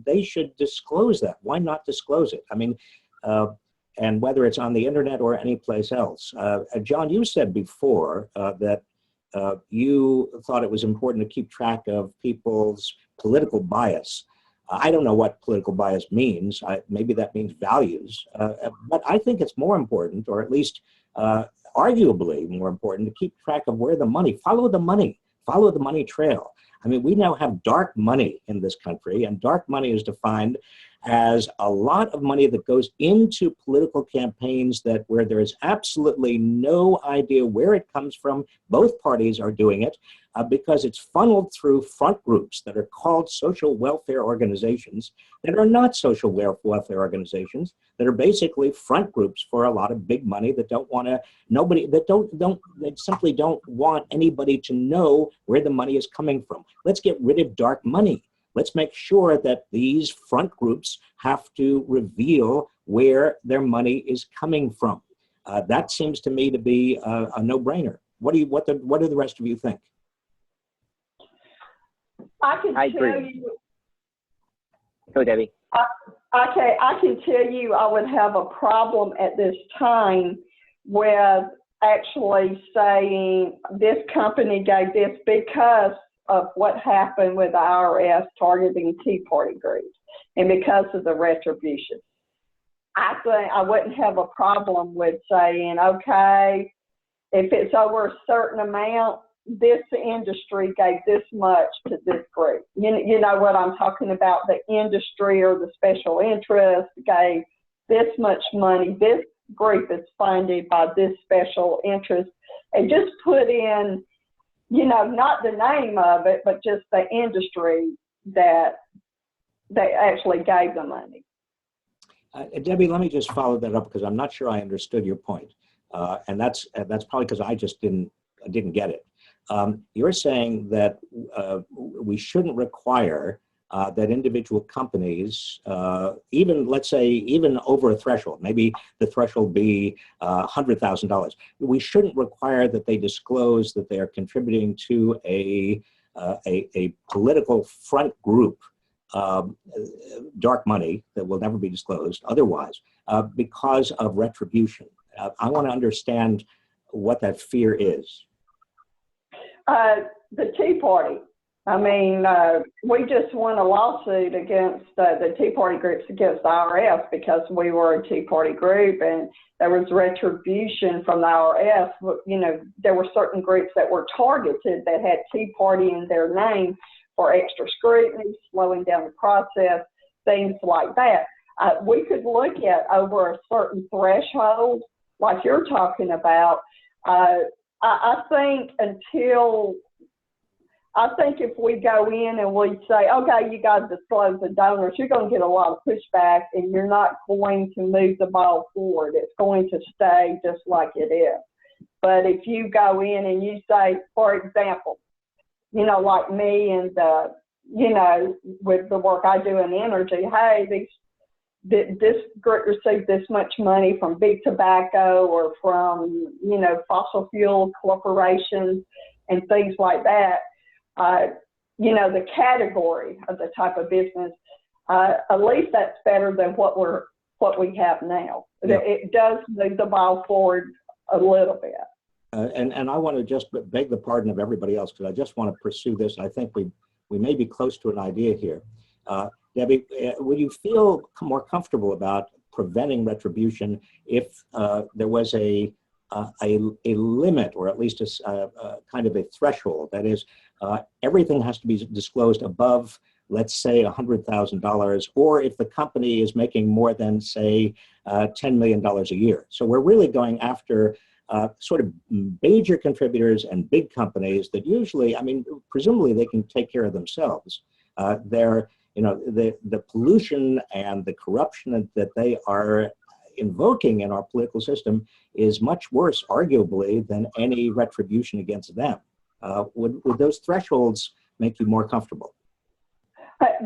they should disclose that. Why not disclose it? I mean, and whether it's on the internet or any place else. John, you said before that you thought it was important to keep track of people's political bias. I don't know what political bias means. Maybe that means values. But I think it's more important, or at least arguably more important, to keep track of where the money, follow the money trail. I mean, we now have dark money in this country, and dark money is defined as a lot of money that goes into political campaigns where there is absolutely no idea where it comes from. Both parties are doing it because it's funneled through front groups that are called social welfare organizations that are not social welfare organizations, that are basically front groups for a lot of big money that they simply don't want anybody to know where the money is coming from. Let's get rid of dark money. Let's make sure that these front groups have to reveal where their money is coming from. That seems to me to be a no-brainer. What do the rest of you think? I agree. Go, Debbie. Okay, I can tell you I would have a problem at this time with actually saying this company gave this because of what happened with the IRS targeting Tea Party groups and because of the retribution. I think I wouldn't have a problem with saying, okay, if it's over a certain amount, this industry gave this much to this group. You know what I'm talking about? The industry or the special interest gave this much money. This group is funded by this special interest. And just put in, not the name of it, but just the industry that they actually gave the money. Debbie, let me just follow that up because I'm not sure I understood your point. And that's probably because I just didn't get it. You're saying that we shouldn't require that individual companies, let's say even over a threshold, maybe the threshold be $100,000. We shouldn't require that they disclose that they are contributing to a political front group, dark money that will never be disclosed otherwise, because of retribution. I want to understand what that fear is. The Tea Party. I mean, we just won a lawsuit against the Tea Party groups against the IRS because we were a Tea Party group and there was retribution from the IRS. There were certain groups that were targeted that had Tea Party in their name for extra scrutiny, slowing down the process, things like that. We could look at over a certain threshold, like you're talking about. I think if we go in and we say, okay, you guys disclose the donors, you're going to get a lot of pushback and you're not going to move the ball forward. It's going to stay just like it is. But if you go in and you say, for example, like me and, with the work I do in energy, hey, this group received this much money from big tobacco or from, fossil fuel corporations and things like that. the category of the type of business, at least that's better than what we have now. Yeah. It does move the ball forward a little bit. And I want to just beg the pardon of everybody else, because I just want to pursue this. I think we may be close to an idea here. Debbie, would you feel more comfortable about preventing retribution if there was a limit, or at least a kind of a threshold? That is, everything has to be disclosed above, let's say, $100,000, or if the company is making more than, say, $10 million a year. So we're really going after sort of major contributors and big companies that usually, presumably they can take care of themselves. The pollution and the corruption that they are invoking in our political system is much worse, arguably, than any retribution against them. Would those thresholds make you more comfortable?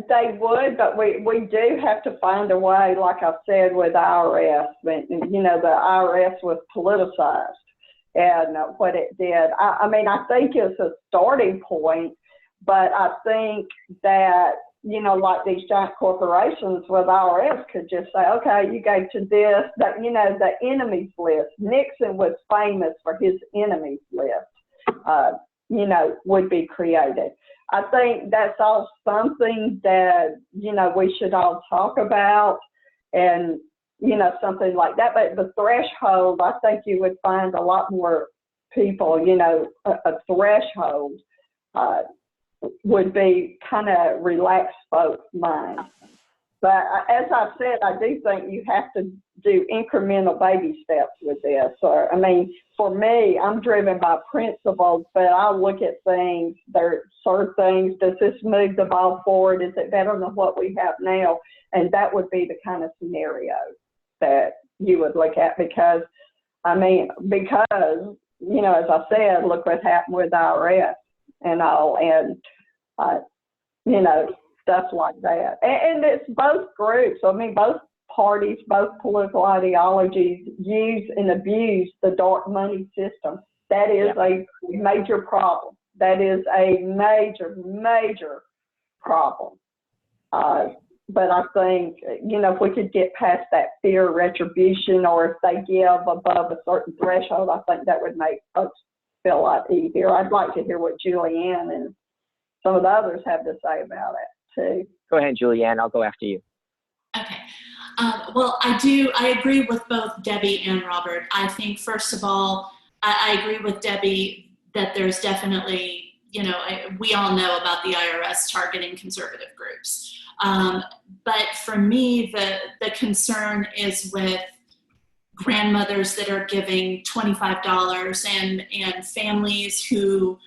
They would, but we do have to find a way, like I said, with IRS. The IRS was politicized, and what it did. I think it's a starting point, but I think that, like these giant corporations with IRS could just say, okay, you go to this, the enemies list. Nixon was famous for his enemies list, would be created. I think that's all something that, we should all talk about, and, something like that. But the threshold, I think you would find a lot more people, a threshold would be kind of relax folks' minds. But as I said, I do think you have to do incremental baby steps with this. For me, I'm driven by principles, but I look at things, there are certain things, does this move the ball forward? Is it better than what we have now? And that would be the kind of scenario that you would look at, because, as I said, look what happened with IRS and all, and, stuff like that. And it's both groups. Both parties, both political ideologies use and abuse the dark money system. That is a major problem. That is a major, major problem. But I think, if we could get past that fear of retribution, or if they give above a certain threshold, I think that would make folks feel a lot easier. I'd like to hear what Julianne and some of the others have to say about it too. Go ahead, Julianne. I'll go after you. Okay. Well, I agree with both Debbie and Robert. I think, first of all, I agree with Debbie that there's definitely, we all know about the IRS targeting conservative groups. But for me, the concern is with grandmothers that are giving $25 and families who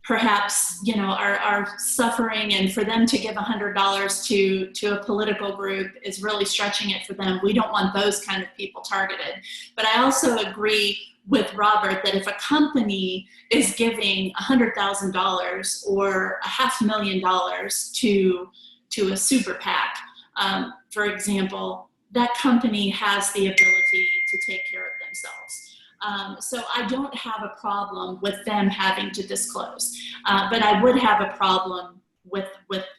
perhaps, are suffering, and for them to give $100 to a political group is really stretching it for them. We don't want those kind of people targeted. But I also agree with Robert that if a company is giving $100,000 or $500,000 to a super PAC, for example, that company has the ability to take care of themselves. So I don't have a problem with them having to disclose, but I would have a problem with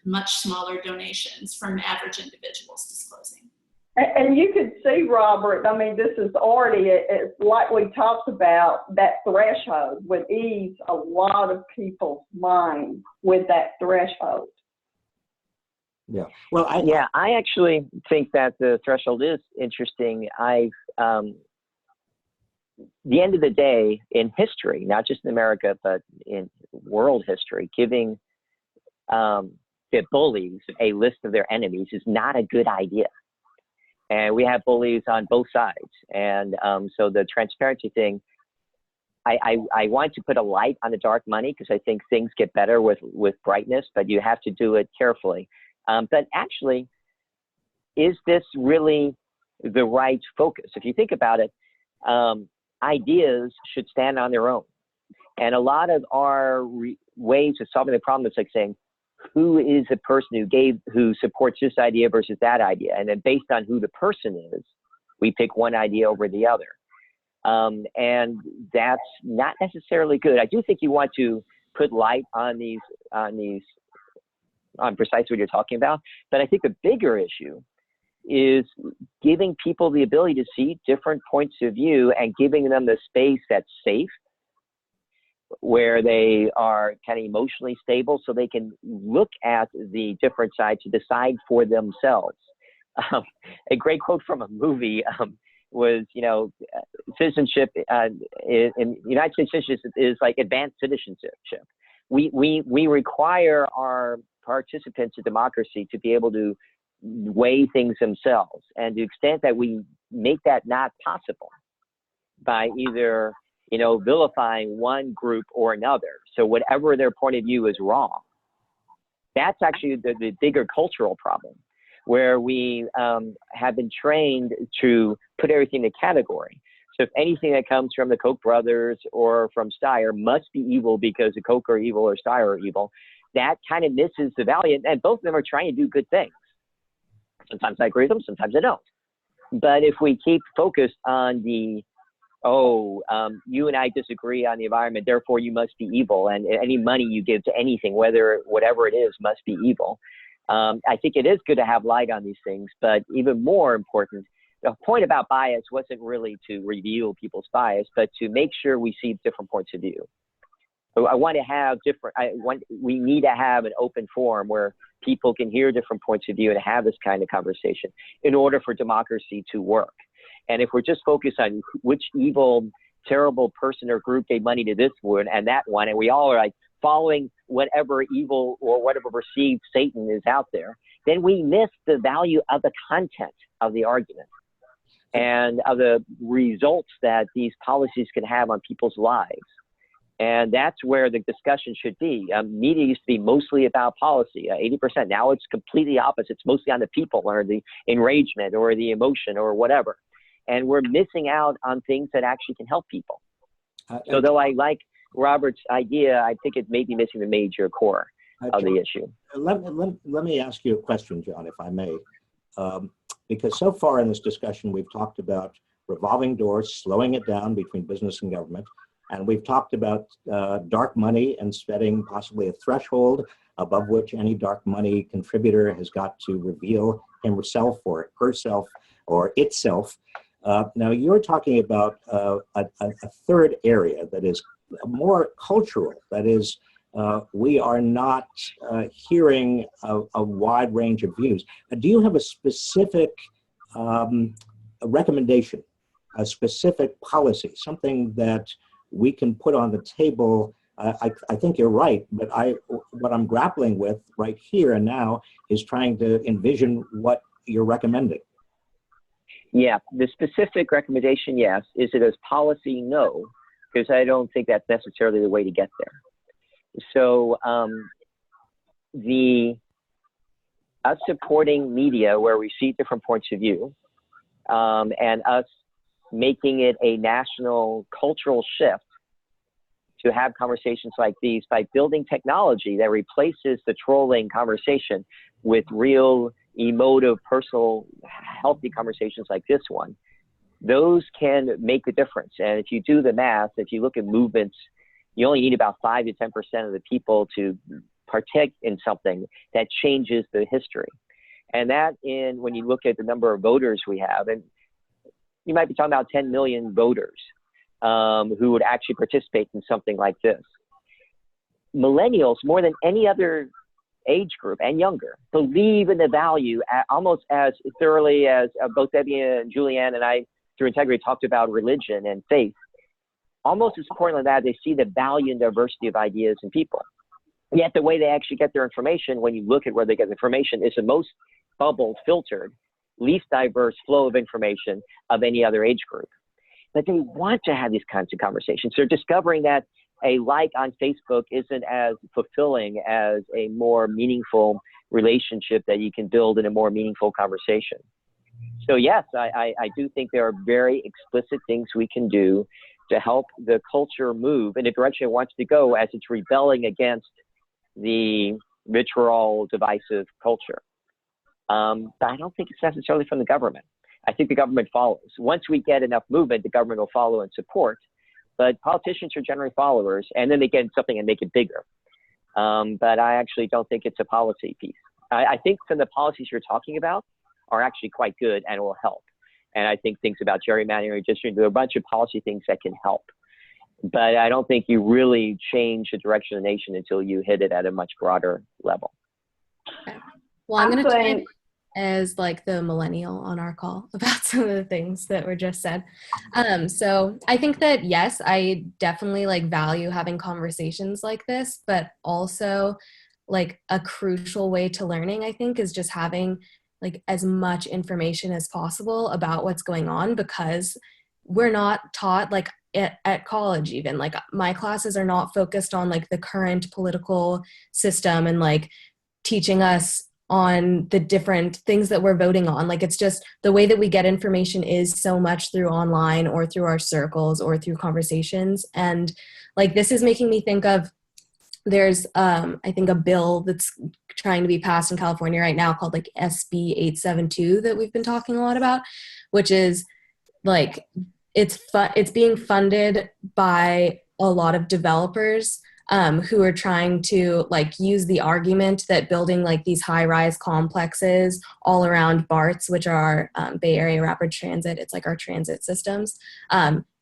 much smaller donations from average individuals disclosing. And you could see, Robert, this is already, it's like we talked about, that threshold would ease a lot of people's minds with that threshold. Yeah. Well, I actually think that the threshold is interesting. The end of the day, in history, not just in America, but in world history, giving the bullies a list of their enemies is not a good idea. And we have bullies on both sides. And so the transparency thing, I want to put a light on the dark money, because I think things get better with brightness, but you have to do it carefully. But actually, is this really the right focus? If you think about it, ideas should stand on their own. And a lot of our ways of solving the problem is like saying, who is the person who supports this idea versus that idea? And then based on who the person is, we pick one idea over the other. And that's not necessarily good. I do think you want to put light on these on precisely what you're talking about. But I think the bigger issue is giving people the ability to see different points of view and giving them the space that's safe, where they are kind of emotionally stable so they can look at the different sides to decide for themselves. A great quote from a movie was, citizenship in the United States citizenship is like advanced citizenship. We require our participants in democracy to be able to weigh things themselves. And to the extent that we make that not possible by either, vilifying one group or another, so whatever their point of view is wrong, that's actually the bigger cultural problem, where we have been trained to put everything in a category. So if anything that comes from the Koch brothers or from Steyer must be evil because the Koch are evil or Steyer are evil, that kind of misses the value. And both of them are trying to do good things. Sometimes I agree with them, sometimes I don't. But if we keep focused on the, you and I disagree on the environment, therefore you must be evil, and any money you give to anything, whatever it is, must be evil. I think it is good to have light on these things, but even more important, the point about bias wasn't really to reveal people's bias, but to make sure we see different points of view. So I want to have we need to have an open forum where people can hear different points of view and have this kind of conversation in order for democracy to work. And if we're just focused on which evil, terrible person or group gave money to this one and that one, and we all are like following whatever evil or whatever perceived Satan is out there, then we miss the value of the content of the argument and of the results that these policies can have on people's lives. And that's where the discussion should be. Media used to be mostly about policy, 80%. Now it's completely opposite. It's mostly on the people or the enragement or the emotion or whatever. And we're missing out on things that actually can help people. So though I like Robert's idea, I think it may be missing the major core of the issue. Let me ask you a question, John, if I may. Because so far in this discussion, we've talked about revolving doors, slowing it down between business and government. And we've talked about dark money and setting possibly a threshold above which any dark money contributor has got to reveal himself or herself or itself. Now, you're talking about a third area that is more cultural. That is, we are not hearing a wide range of views. Do you have a specific recommendation, a specific policy, something that we can put on the table? I think you're right, but what I'm grappling with right here and now is trying to envision what you're recommending. Yeah, the specific recommendation, yes. Is it as policy? No, because I don't think that's necessarily the way to get there. So us supporting media where we see different points of view, and us making it a national cultural shift to have conversations like these by building technology that replaces the trolling conversation with real emotive, personal, healthy conversations like this one. Those can make a difference. And if you do the math, if you look at movements, you only need about 5 to 10% of the people to partake in something that changes the history. And that when you look at the number of voters we have, and you might be talking about 10 million voters who would actually participate in something like this. Millennials, more than any other age group and younger, believe in the value almost as thoroughly as both Debbie and Julianne and I, through Integrity, talked about religion and faith. Almost as important than that, they see the value and diversity of ideas and people. Yet the way they actually get their information, when you look at where they get information, is the most bubbled, filtered, least diverse flow of information of any other age group. But they want to have these kinds of conversations. They're discovering that a like on Facebook isn't as fulfilling as a more meaningful relationship that you can build in a more meaningful conversation. So yes, I do think there are very explicit things we can do to help the culture move in a direction it wants to go as it's rebelling against the vitriol, divisive culture. But I don't think it's necessarily from the government. I think the government follows. Once we get enough movement, the government will follow and support. But politicians are generally followers, and then they get something and make it bigger. But I actually don't think it's a policy piece. I think some of the policies you're talking about are actually quite good and will help. And I think things about gerrymandering, redistricting, there are a bunch of policy things that can help. But I don't think you really change the direction of the nation until you hit it at a much broader level. Okay. Well, I'm going to try as like the millennial on our call about some of the things that were just said. So I think that, yes, I definitely like value having conversations like this, but also like a crucial way to learning, I think, is just having like as much information as possible about what's going on, because we're not taught like at college, even like my classes are not focused on like the current political system and like teaching us on the different things that we're voting on. Like, it's just the way that we get information is so much through online or through our circles or through conversations. And like, this is making me think of, there's I think a bill that's trying to be passed in California right now called like SB 872 that we've been talking a lot about, which is like, it's being funded by a lot of developers who are trying to like use the argument that building like these high-rise complexes all around BARTs, which are Bay Area Rapid Transit, it's like our transit systems,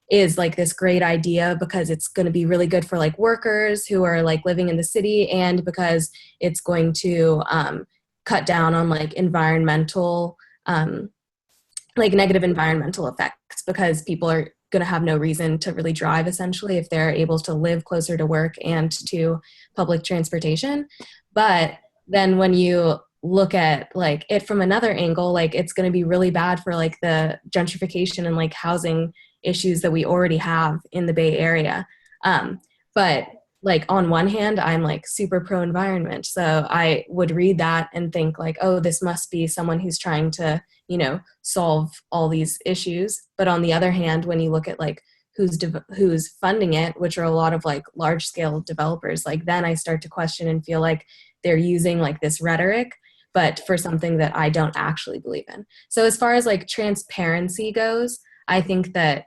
is like this great idea because it's going to be really good for like workers who are like living in the city, and because it's going to cut down on like environmental like negative environmental effects, because people are going to have no reason to really drive essentially if they're able to live closer to work and to public transportation. But then when you look at like it from another angle, like it's going to be really bad for like the gentrification and like housing issues that we already have in the Bay Area. But like on one hand, I'm like super pro environment. So I would read that and think like, oh, this must be someone who's trying to, you know, solve all these issues. But on the other hand, when you look at like who's funding it, which are a lot of like large scale developers, like then I start to question and feel like they're using like this rhetoric, but for something that I don't actually believe in. So as far as like transparency goes, I think that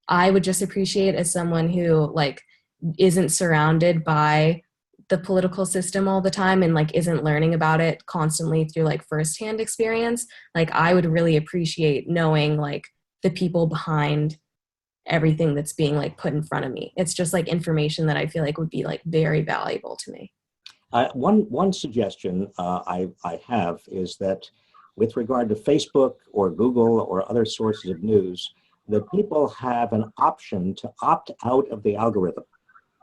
I would just appreciate as someone who like isn't surrounded by the political system all the time and like isn't learning about it constantly through like firsthand experience, like I would really appreciate knowing like the people behind everything that's being like put in front of me. It's just like information that I feel like would be like very valuable to me. One suggestion I have is that with regard to Facebook or Google or other sources of news, that people have an option to opt out of the algorithm.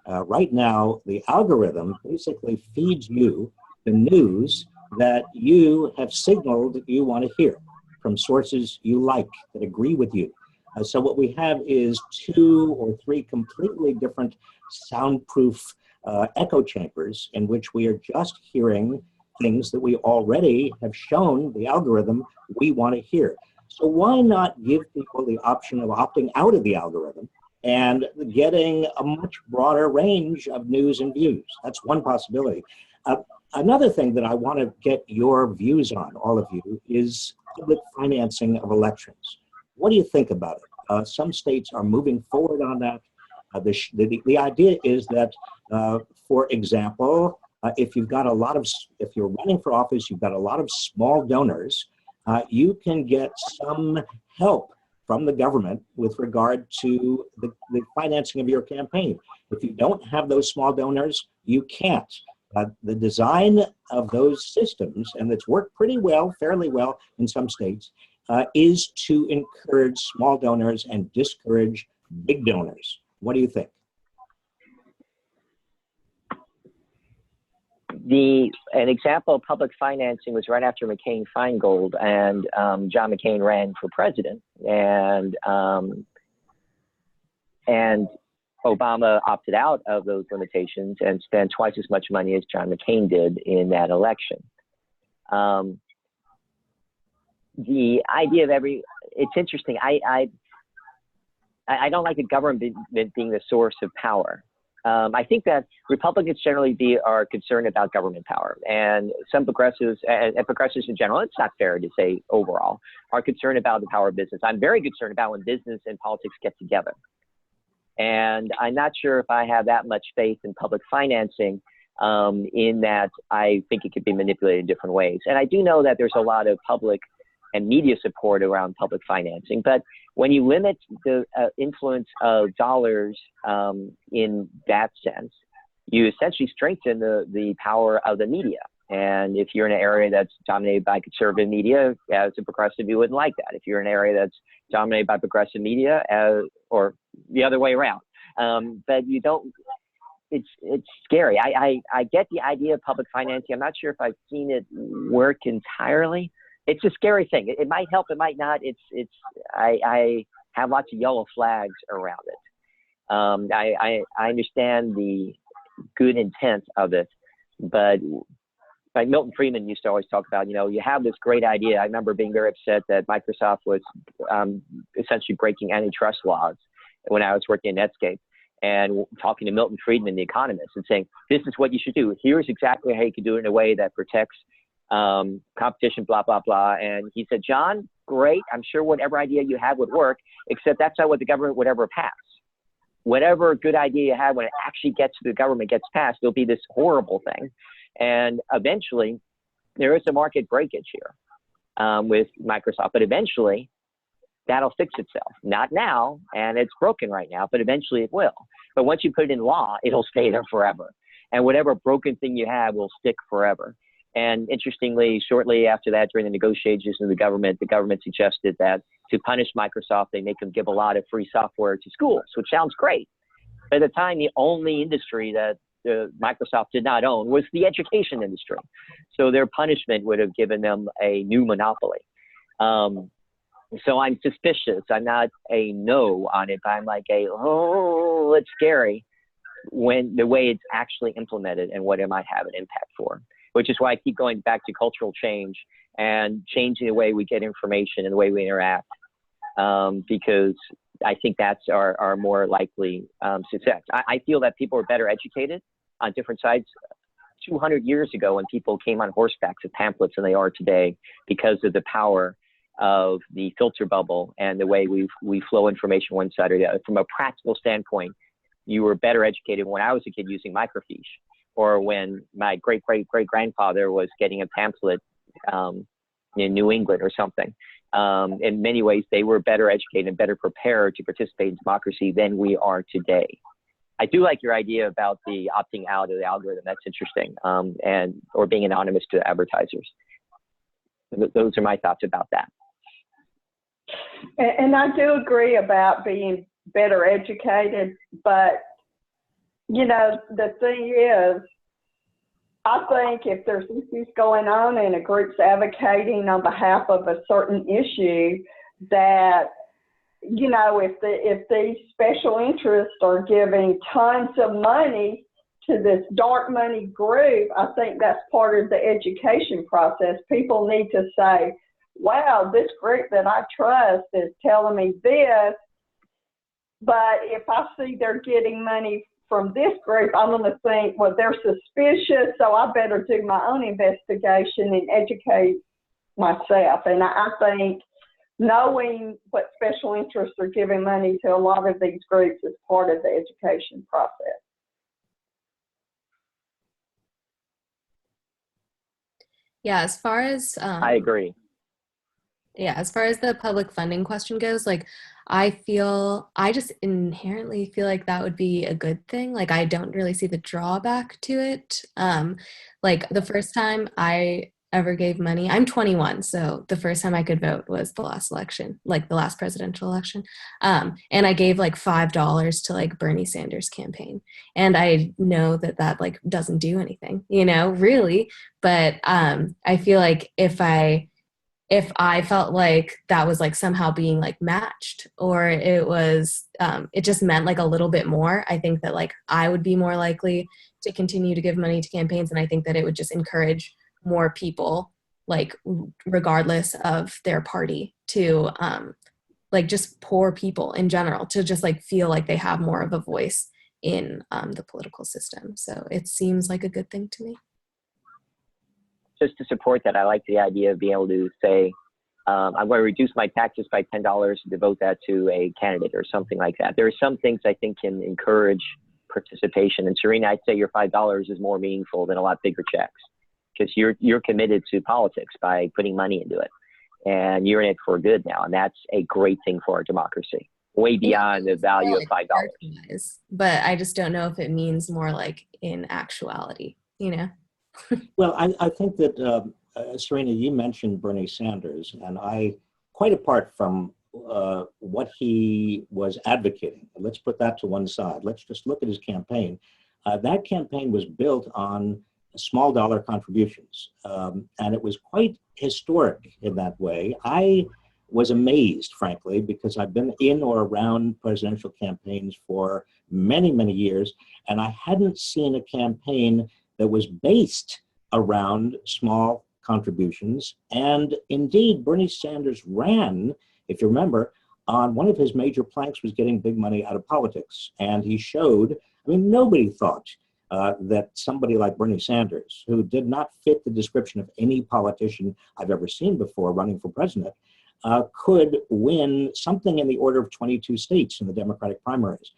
Right now, the algorithm basically feeds you the news that you have signaled that you want to hear from sources you like, that agree with you. So what we have is 2 or 3 completely different soundproof echo chambers in which we are just hearing things that we already have shown the algorithm we want to hear. So why not give people the option of opting out of the algorithm and getting a much broader range of news and views? That's one possibility. Another thing that I want to get your views on, all of you, is public financing of elections. What do you think about it? Some states are moving forward on that. The idea is that, for example, if you're running for office, you've got a lot of small donors, you can get some help from the government with regard to the financing of your campaign. If you don't have those small donors, you can't. The design of those systems, and it's worked pretty well, fairly well in some states, is to encourage small donors and discourage big donors. What do you think? An example of public financing was right after McCain-Feingold, and John McCain ran for president, and Obama opted out of those limitations and spent twice as much money as John McCain did in that election. The idea of it's interesting. I don't like the government being the source of power. I think that Republicans generally are concerned about government power, and some progressives, and progressives in general, it's not fair to say overall, are concerned about the power of business. I'm very concerned about when business and politics get together. And I'm not sure if I have that much faith in public financing in that I think it could be manipulated in different ways. And I do know that there's a lot of public and media support around public financing, but when you limit the influence of dollars in that sense, you essentially strengthen the power of the media. And if you're in an area that's dominated by conservative media, as a progressive, you wouldn't like that. If you're in an area that's dominated by progressive media, or the other way around, but you don't. It's scary. I get the idea of public financing. I'm not sure if I've seen it work entirely. It's a scary thing. It might help. It might not. I have lots of yellow flags around it. I understand the good intent of it, but like Milton Friedman used to always talk about, you have this great idea. I remember being very upset that Microsoft was essentially breaking antitrust laws when I was working at Netscape, and talking to Milton Friedman, the economist, and saying, this is what you should do. Here's exactly how you can do it in a way that protects competition, blah, blah, blah. And he said, John, great. I'm sure whatever idea you have would work, except that's not what the government would ever pass. Whatever good idea you have, when it actually gets to the government, gets passed, there'll be this horrible thing. And eventually, there is a market breakage here with Microsoft, but eventually that'll fix itself. Not now, and it's broken right now, but eventually it will. But once you put it in law, it'll stay there forever. And whatever broken thing you have will stick forever. And interestingly, shortly after that, during the negotiations in the government suggested that to punish Microsoft, they make them give a lot of free software to schools, which sounds great. But at the time, the only industry that Microsoft did not own was the education industry. So their punishment would have given them a new monopoly. So I'm suspicious. I'm not a no on it, but I'm like it's scary when the way it's actually implemented and what it might have an impact for, which is why I keep going back to cultural change and changing the way we get information and the way we interact, because I think that's our more likely success. I feel that people are better educated on different sides 200 years ago when people came on horsebacks with pamphlets than they are today, because of the power of the filter bubble and the way we flow information one side or the other. From a practical standpoint, you were better educated when I was a kid using microfiche, or when my great-great-great-grandfather was getting a pamphlet in New England or something. In many ways, they were better educated and better prepared to participate in democracy than we are today. I do like your idea about the opting out of the algorithm. That's interesting, or being anonymous to advertisers. Those are my thoughts about that. And I do agree about being better educated, but, the thing is, I think if there's issues going on and a group's advocating on behalf of a certain issue, that, if these special interests are giving tons of money to this dark money group, I think that's part of the education process. People need to say, wow, this group that I trust is telling me this, but if I see they're getting money from this group, I'm going to think, well, they're suspicious, so I better do my own investigation and educate myself. And I think knowing what special interests are giving money to a lot of these groups is part of the education process. Yeah, as far as I agree. Yeah, as far as the public funding question goes, I just inherently feel like that would be a good thing. I don't really see the drawback to it. The first time I ever gave money, I'm 21, so the first time I could vote was the last election, the last presidential election. And I gave $5 to Bernie Sanders' campaign. And I know that doesn't do anything, really. But I feel like if I felt like that was somehow being matched, or it was it just meant a little bit more, I think that I would be more likely to continue to give money to campaigns, and I think that it would just encourage more people, regardless of their party, to just poor people in general, to just feel like they have more of a voice in the political system. So it seems like a good thing to me. Just to support that, I like the idea of being able to say, I'm going to reduce my taxes by $10 and devote that to a candidate or something like that. There are some things I think can encourage participation. And Serena, I'd say your $5 is more meaningful than a lot bigger checks, because you're committed to politics by putting money into it, and you're in it for good now. And that's a great thing for our democracy, way beyond the value of $5. But I just don't know if it means more like in actuality, you know? Well, I think that, Serena, you mentioned Bernie Sanders, and quite apart from what he was advocating, let's put that to one side. Let's just look at his campaign. That campaign was built on small dollar contributions, and it was quite historic in that way. I was amazed, frankly, because I've been in or around presidential campaigns for many, many years, and I hadn't seen a campaign that was based around small contributions. And indeed, Bernie Sanders ran, if you remember, on one of his major planks was getting big money out of politics. And he showed, I mean, nobody thought that somebody like Bernie Sanders, who did not fit the description of any politician I've ever seen before running for president, could win something in the order of 22 states in the Democratic primaries.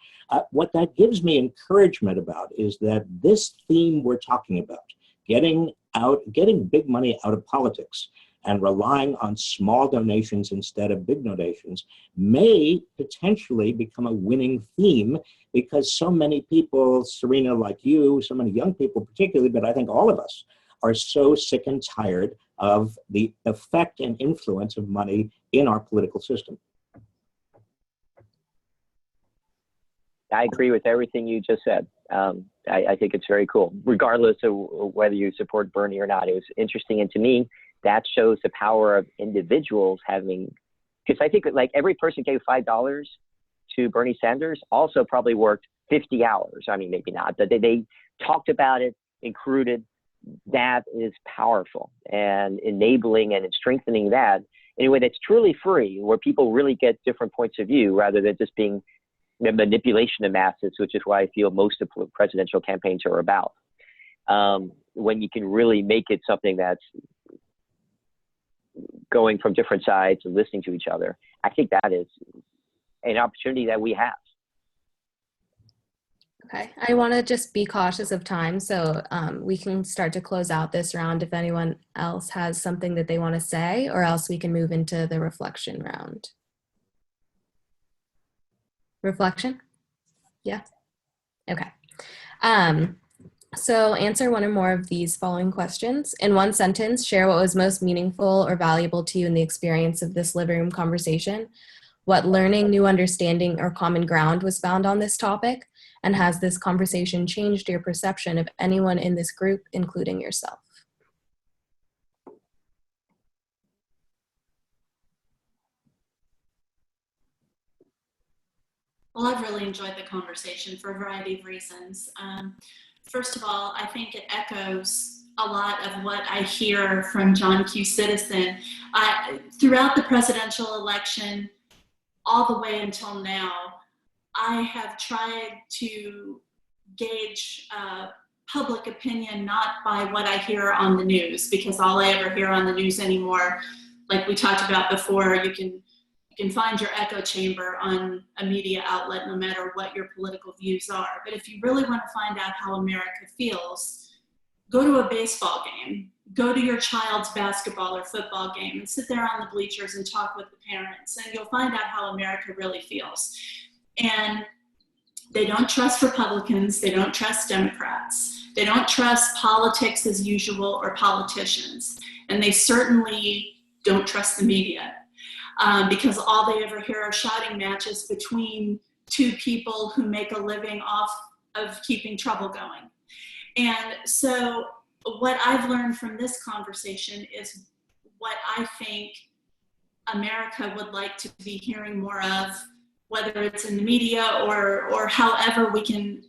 What that gives me encouragement about is that this theme we're talking about, getting big money out of politics and relying on small donations instead of big donations, may potentially become a winning theme, because so many people, Serena, like you, so many young people particularly, but I think all of us, are so sick and tired of the effect and influence of money in our political system. I agree with everything you just said. I think it's very cool, regardless of whether you support Bernie or not. It was interesting, and to me, that shows the power of individuals having, because I think like every person gave $5 to Bernie Sanders also probably worked 50 hours. I mean, maybe not, but they talked about it, included. That is powerful, and enabling and strengthening that in a way that's truly free, where people really get different points of view rather than just being the manipulation of masses, which is why I feel most of presidential campaigns are about. When you can really make it something that's going from different sides and listening to each other, I think that is an opportunity that we have. Okay, I want to just be cautious of time, so we can start to close out this round if anyone else has something that they want to say, or else we can move into the reflection round. Reflection? Yeah? Okay. So answer one or more of these following questions. In one sentence, share what was most meaningful or valuable to you in the experience of this living room conversation. What learning, new understanding, or common ground was found on this topic? And has this conversation changed your perception of anyone in this group, including yourself? Well, I've really enjoyed the conversation for a variety of reasons. First of all, I think it echoes a lot of what I hear from John Q. Citizen. Throughout the presidential election, all the way until now, I have tried to gauge public opinion not by what I hear on the news, because all I ever hear on the news anymore, like we talked about before, you can find your echo chamber on a media outlet no matter what your political views are. But if you really want to find out how America feels, go to a baseball game, go to your child's basketball or football game and sit there on the bleachers and talk with the parents, and you'll find out how America really feels. And they don't trust Republicans, they don't trust Democrats, they don't trust politics as usual or politicians, and they certainly don't trust the media. Because all they ever hear are shouting matches between two people who make a living off of keeping trouble going. And so what I've learned from this conversation is what I think America would like to be hearing more of, whether it's in the media or however we can,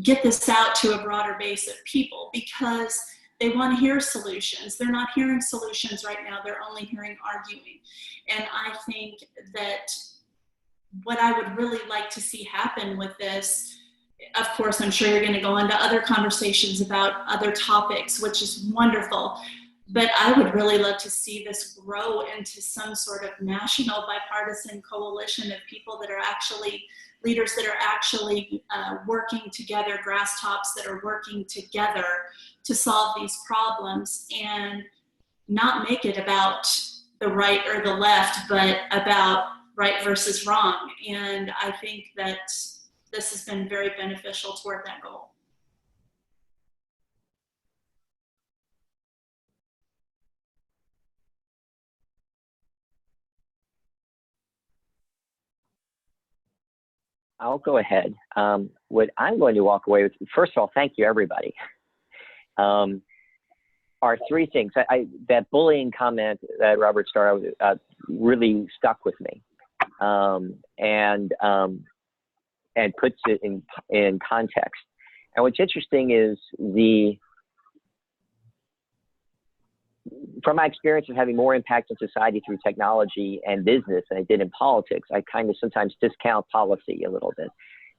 get this out to a broader base of people, because they want to hear solutions. They're not hearing solutions right now. They're only hearing arguing. And I think that what I would really like to see happen with this, of course, I'm sure you're going to go into other conversations about other topics, which is wonderful. But I would really love to see this grow into some sort of national bipartisan coalition of people that are actually leaders that are actually working together, grass tops that are working together to solve these problems, and not make it about the right or the left, but about right versus wrong. And I think that this has been very beneficial toward that goal. I'll go ahead. What I'm going to walk away with, first of all, thank you, everybody. Are three things. That bullying comment that Robert started with really stuck with me, and puts it in context. And what's interesting is from my experience of having more impact on society through technology and business than I did in politics, I kind of sometimes discount policy a little bit.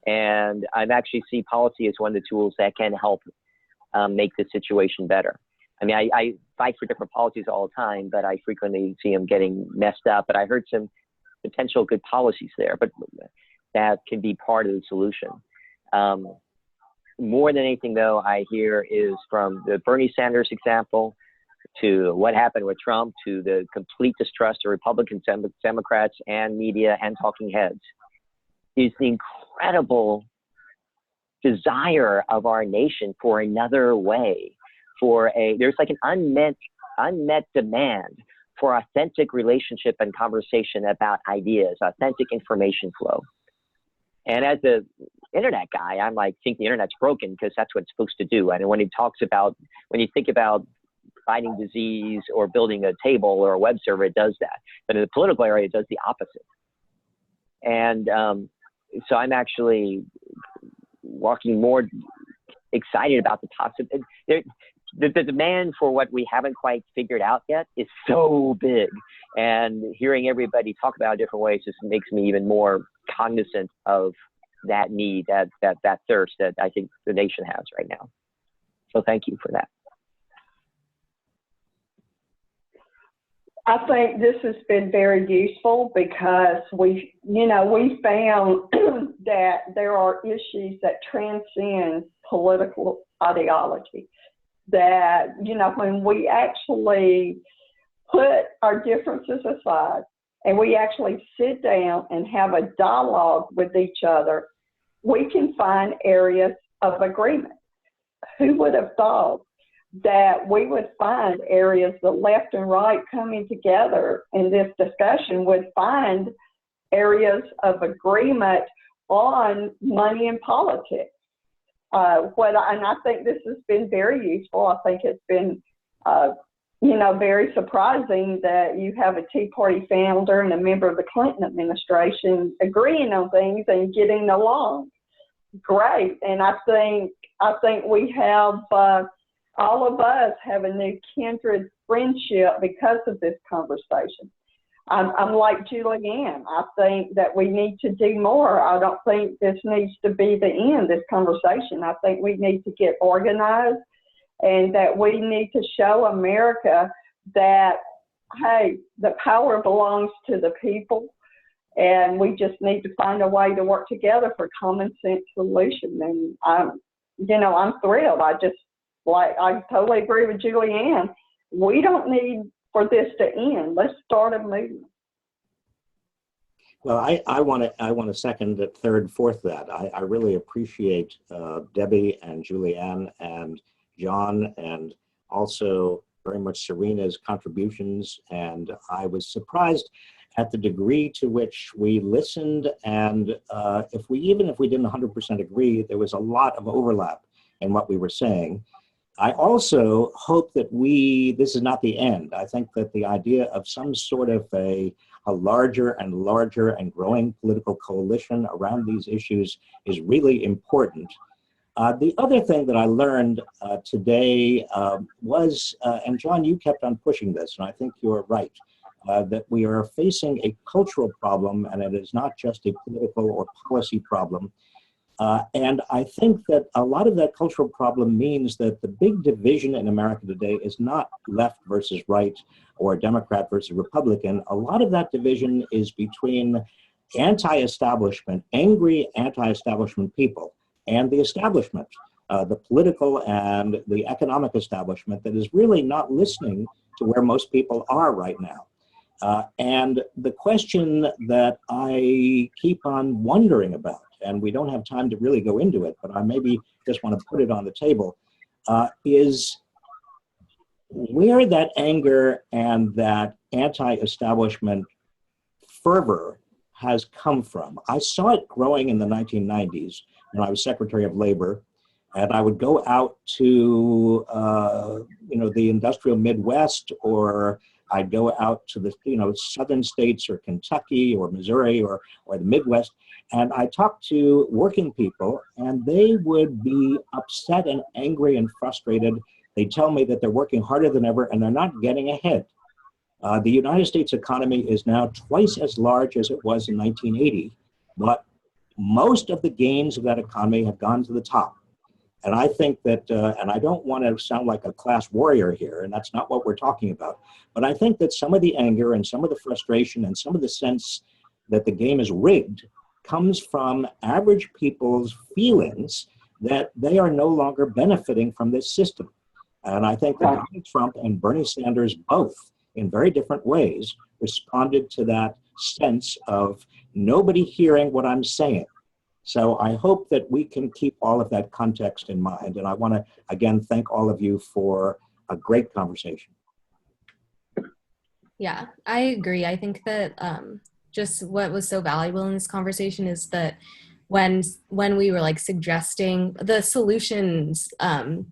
And I actually see policy as one of the tools that can help make the situation better. I mean, I fight for different policies all the time, but I frequently see them getting messed up. But I heard some potential good policies there, but that can be part of the solution. More than anything, though, I hear is from the Bernie Sanders example to what happened with Trump, to the complete distrust of Republicans, Democrats, and media and talking heads, is the incredible desire of our nation for another way, there's like an unmet demand for authentic relationship and conversation about ideas, authentic information flow. And as the internet guy, I'm like, think the internet's broken because that's what it's supposed to do. And when you think about fighting disease or building a table or a web server, it does that. But in the political area, it does the opposite. And so I'm actually walking more excited about the possibility. The demand for what we haven't quite figured out yet is so big. And hearing everybody talk about it different ways just makes me even more cognizant of that need, that thirst that I think the nation has right now. So thank you for that. I think this has been very useful because we found that there are issues that transcend political ideology. That, when we actually put our differences aside and we actually sit down and have a dialogue with each other, we can find areas of agreement. Who would have thought that we would find areas, the left and right coming together in this discussion would find areas of agreement on money and politics. And I think this has been very useful. I think it's been, very surprising that you have a Tea Party founder and a member of the Clinton administration agreeing on things and getting along. Great. And I think we have, all of us have a new kindred friendship because of this conversation. I'm like Julianne. I think that we need to do more. I don't think this needs to be the end, this conversation. I think we need to get organized and that we need to show America that, hey, the power belongs to the people and we just need to find a way to work together for common sense solution. And I'm thrilled. I totally agree with Julianne. We don't need for this to end. Let's start a movement. Well, I want to second that, third, fourth that. I really appreciate Debbie and Julianne and John and also very much Serena's contributions. And I was surprised at the degree to which we listened. And even if we didn't 100% agree, there was a lot of overlap in what we were saying. I also hope that this is not the end. I think that the idea of some sort of a larger and larger and growing political coalition around these issues is really important. The other thing that I learned today was, and John, you kept on pushing this, and I think you're right, that we are facing a cultural problem, and it is not just a political or policy problem. And I think that a lot of that cultural problem means that the big division in America today is not left versus right or Democrat versus Republican. A lot of that division is between anti-establishment, angry anti-establishment people, and the establishment, the political and the economic establishment that is really not listening to where most people are right now. And the question that I keep on wondering about, and we don't have time to really go into it, but I maybe just want to put it on the table, is where that anger and that anti-establishment fervor has come from. I saw it growing in the 1990s when I was Secretary of Labor, and I would go out to the industrial Midwest, or I'd go out to the southern states or Kentucky or Missouri or the Midwest, and I talked to working people, and they would be upset and angry and frustrated. They tell me that they're working harder than ever and they're not getting ahead. The United States economy is now twice as large as it was in 1980, but most of the gains of that economy have gone to the top. And I think that, and I don't want to sound like a class warrior here, and that's not what we're talking about, but I think that some of the anger and some of the frustration and some of the sense that the game is rigged comes from average people's feelings that they are no longer benefiting from this system. And I think that Donald Trump and Bernie Sanders both, in very different ways, responded to that sense of nobody hearing what I'm saying. So I hope that we can keep all of that context in mind. And I want to, again, thank all of you for a great conversation. Yeah, I agree. I think that just what was so valuable in this conversation is that when we were like suggesting the solutions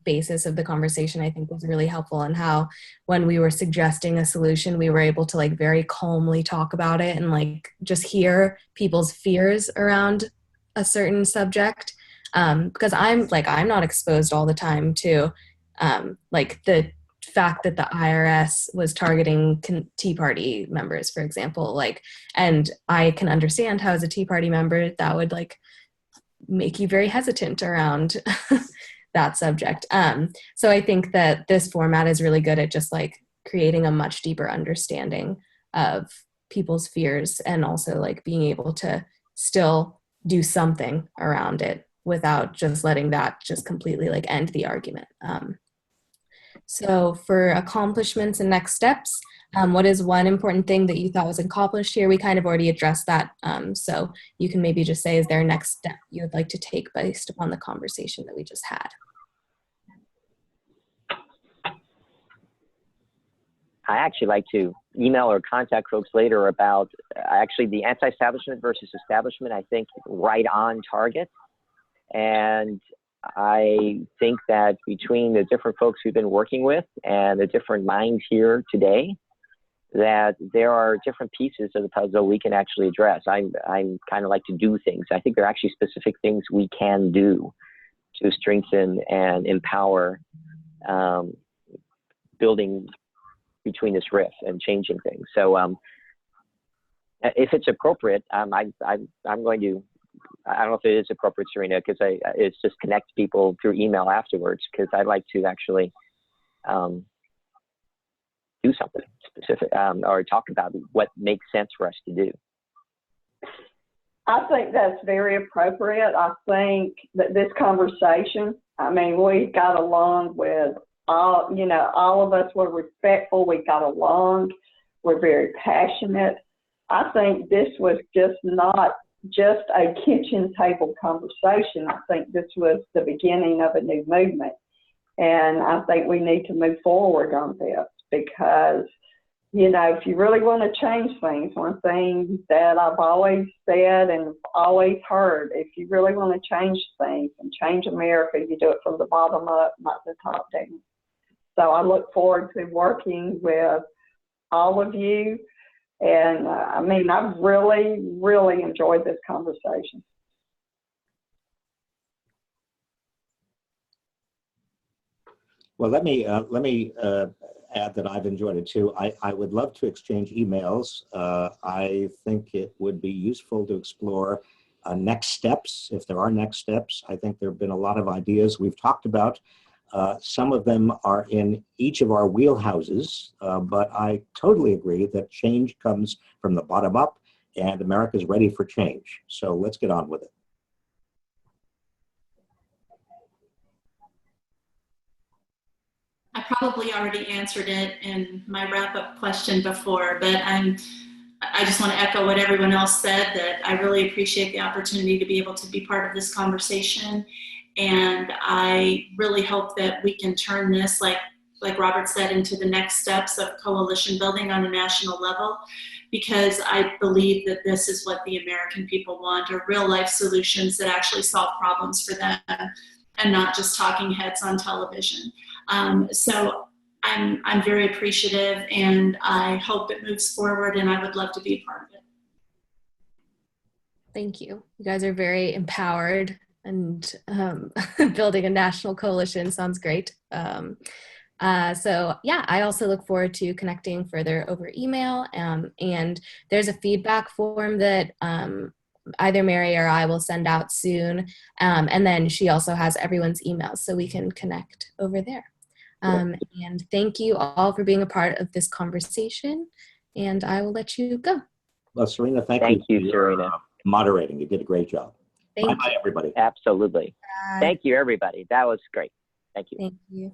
basis of the conversation, I think was really helpful, and how when we were suggesting a solution, we were able to like very calmly talk about it and like just hear people's fears around a certain subject, because I'm not exposed all the time to like the fact that the IRS was targeting Tea Party members, for example, and I can understand how as a Tea Party member that would like make you very hesitant around that subject. So I think that this format is really good at just like creating a much deeper understanding of people's fears, and also like being able to still do something around it without just letting that just completely like end the argument. So for accomplishments and next steps, what is one important thing that you thought was accomplished here? We kind of already addressed that. So you can maybe just say, is there a next step you would like to take based upon the conversation that we just had? I actually like to email or contact folks later about actually the anti-establishment versus establishment. I think right on target. And I think that between the different folks we've been working with and the different minds here today, that there are different pieces of the puzzle we can actually address. I'm kind of like to do things. I think there are actually specific things we can do to strengthen and empower building between this rift and changing things. So if it's appropriate, I'm going to, I don't know if it is appropriate, Serena, because it's just connect people through email afterwards, because I'd like to actually do something specific or talk about what makes sense for us to do. I think that's very appropriate. I think that this conversation, I mean, we got along with all of us were respectful. We got along. We're very passionate. I think this was just not just a kitchen table conversation. I think this was the beginning of a new movement. And I think we need to move forward on this because, if you really want to change things, one thing that I've always said and always heard, if you really want to change things and change America, you do it from the bottom up, not the top down. So I look forward to working with all of you. And I've really, really enjoyed this conversation. Well, let me add that I've enjoyed it too. I would love to exchange emails. I think it would be useful to explore next steps, if there are next steps. I think there have been a lot of ideas we've talked about. Some of them are in each of our wheelhouses, but I totally agree that change comes from the bottom up, and America's ready for change. So let's get on with it. I probably already answered it in my wrap-up question before, but I just want to echo what everyone else said, that I really appreciate the opportunity to be able to be part of this conversation. And I really hope that we can turn this, like Robert said, into the next steps of coalition building on a national level, because I believe that this is what the American people want, are real life solutions that actually solve problems for them and not just talking heads on television. So I'm very appreciative, and I hope it moves forward, and I would love to be a part of it. Thank you. You guys are very empowered, and building a national coalition sounds great. So yeah, I also look forward to connecting further over email, and there's a feedback form that either Mary or I will send out soon, and then she also has everyone's emails, so we can connect over there. And thank you all for being a part of this conversation, and I will let you go. Well, Serena, thank you, Serena. Moderating. You did a great job. Thank Bye, everybody. Absolutely. you. Thank you, everybody. That was great. Thank you. Thank you.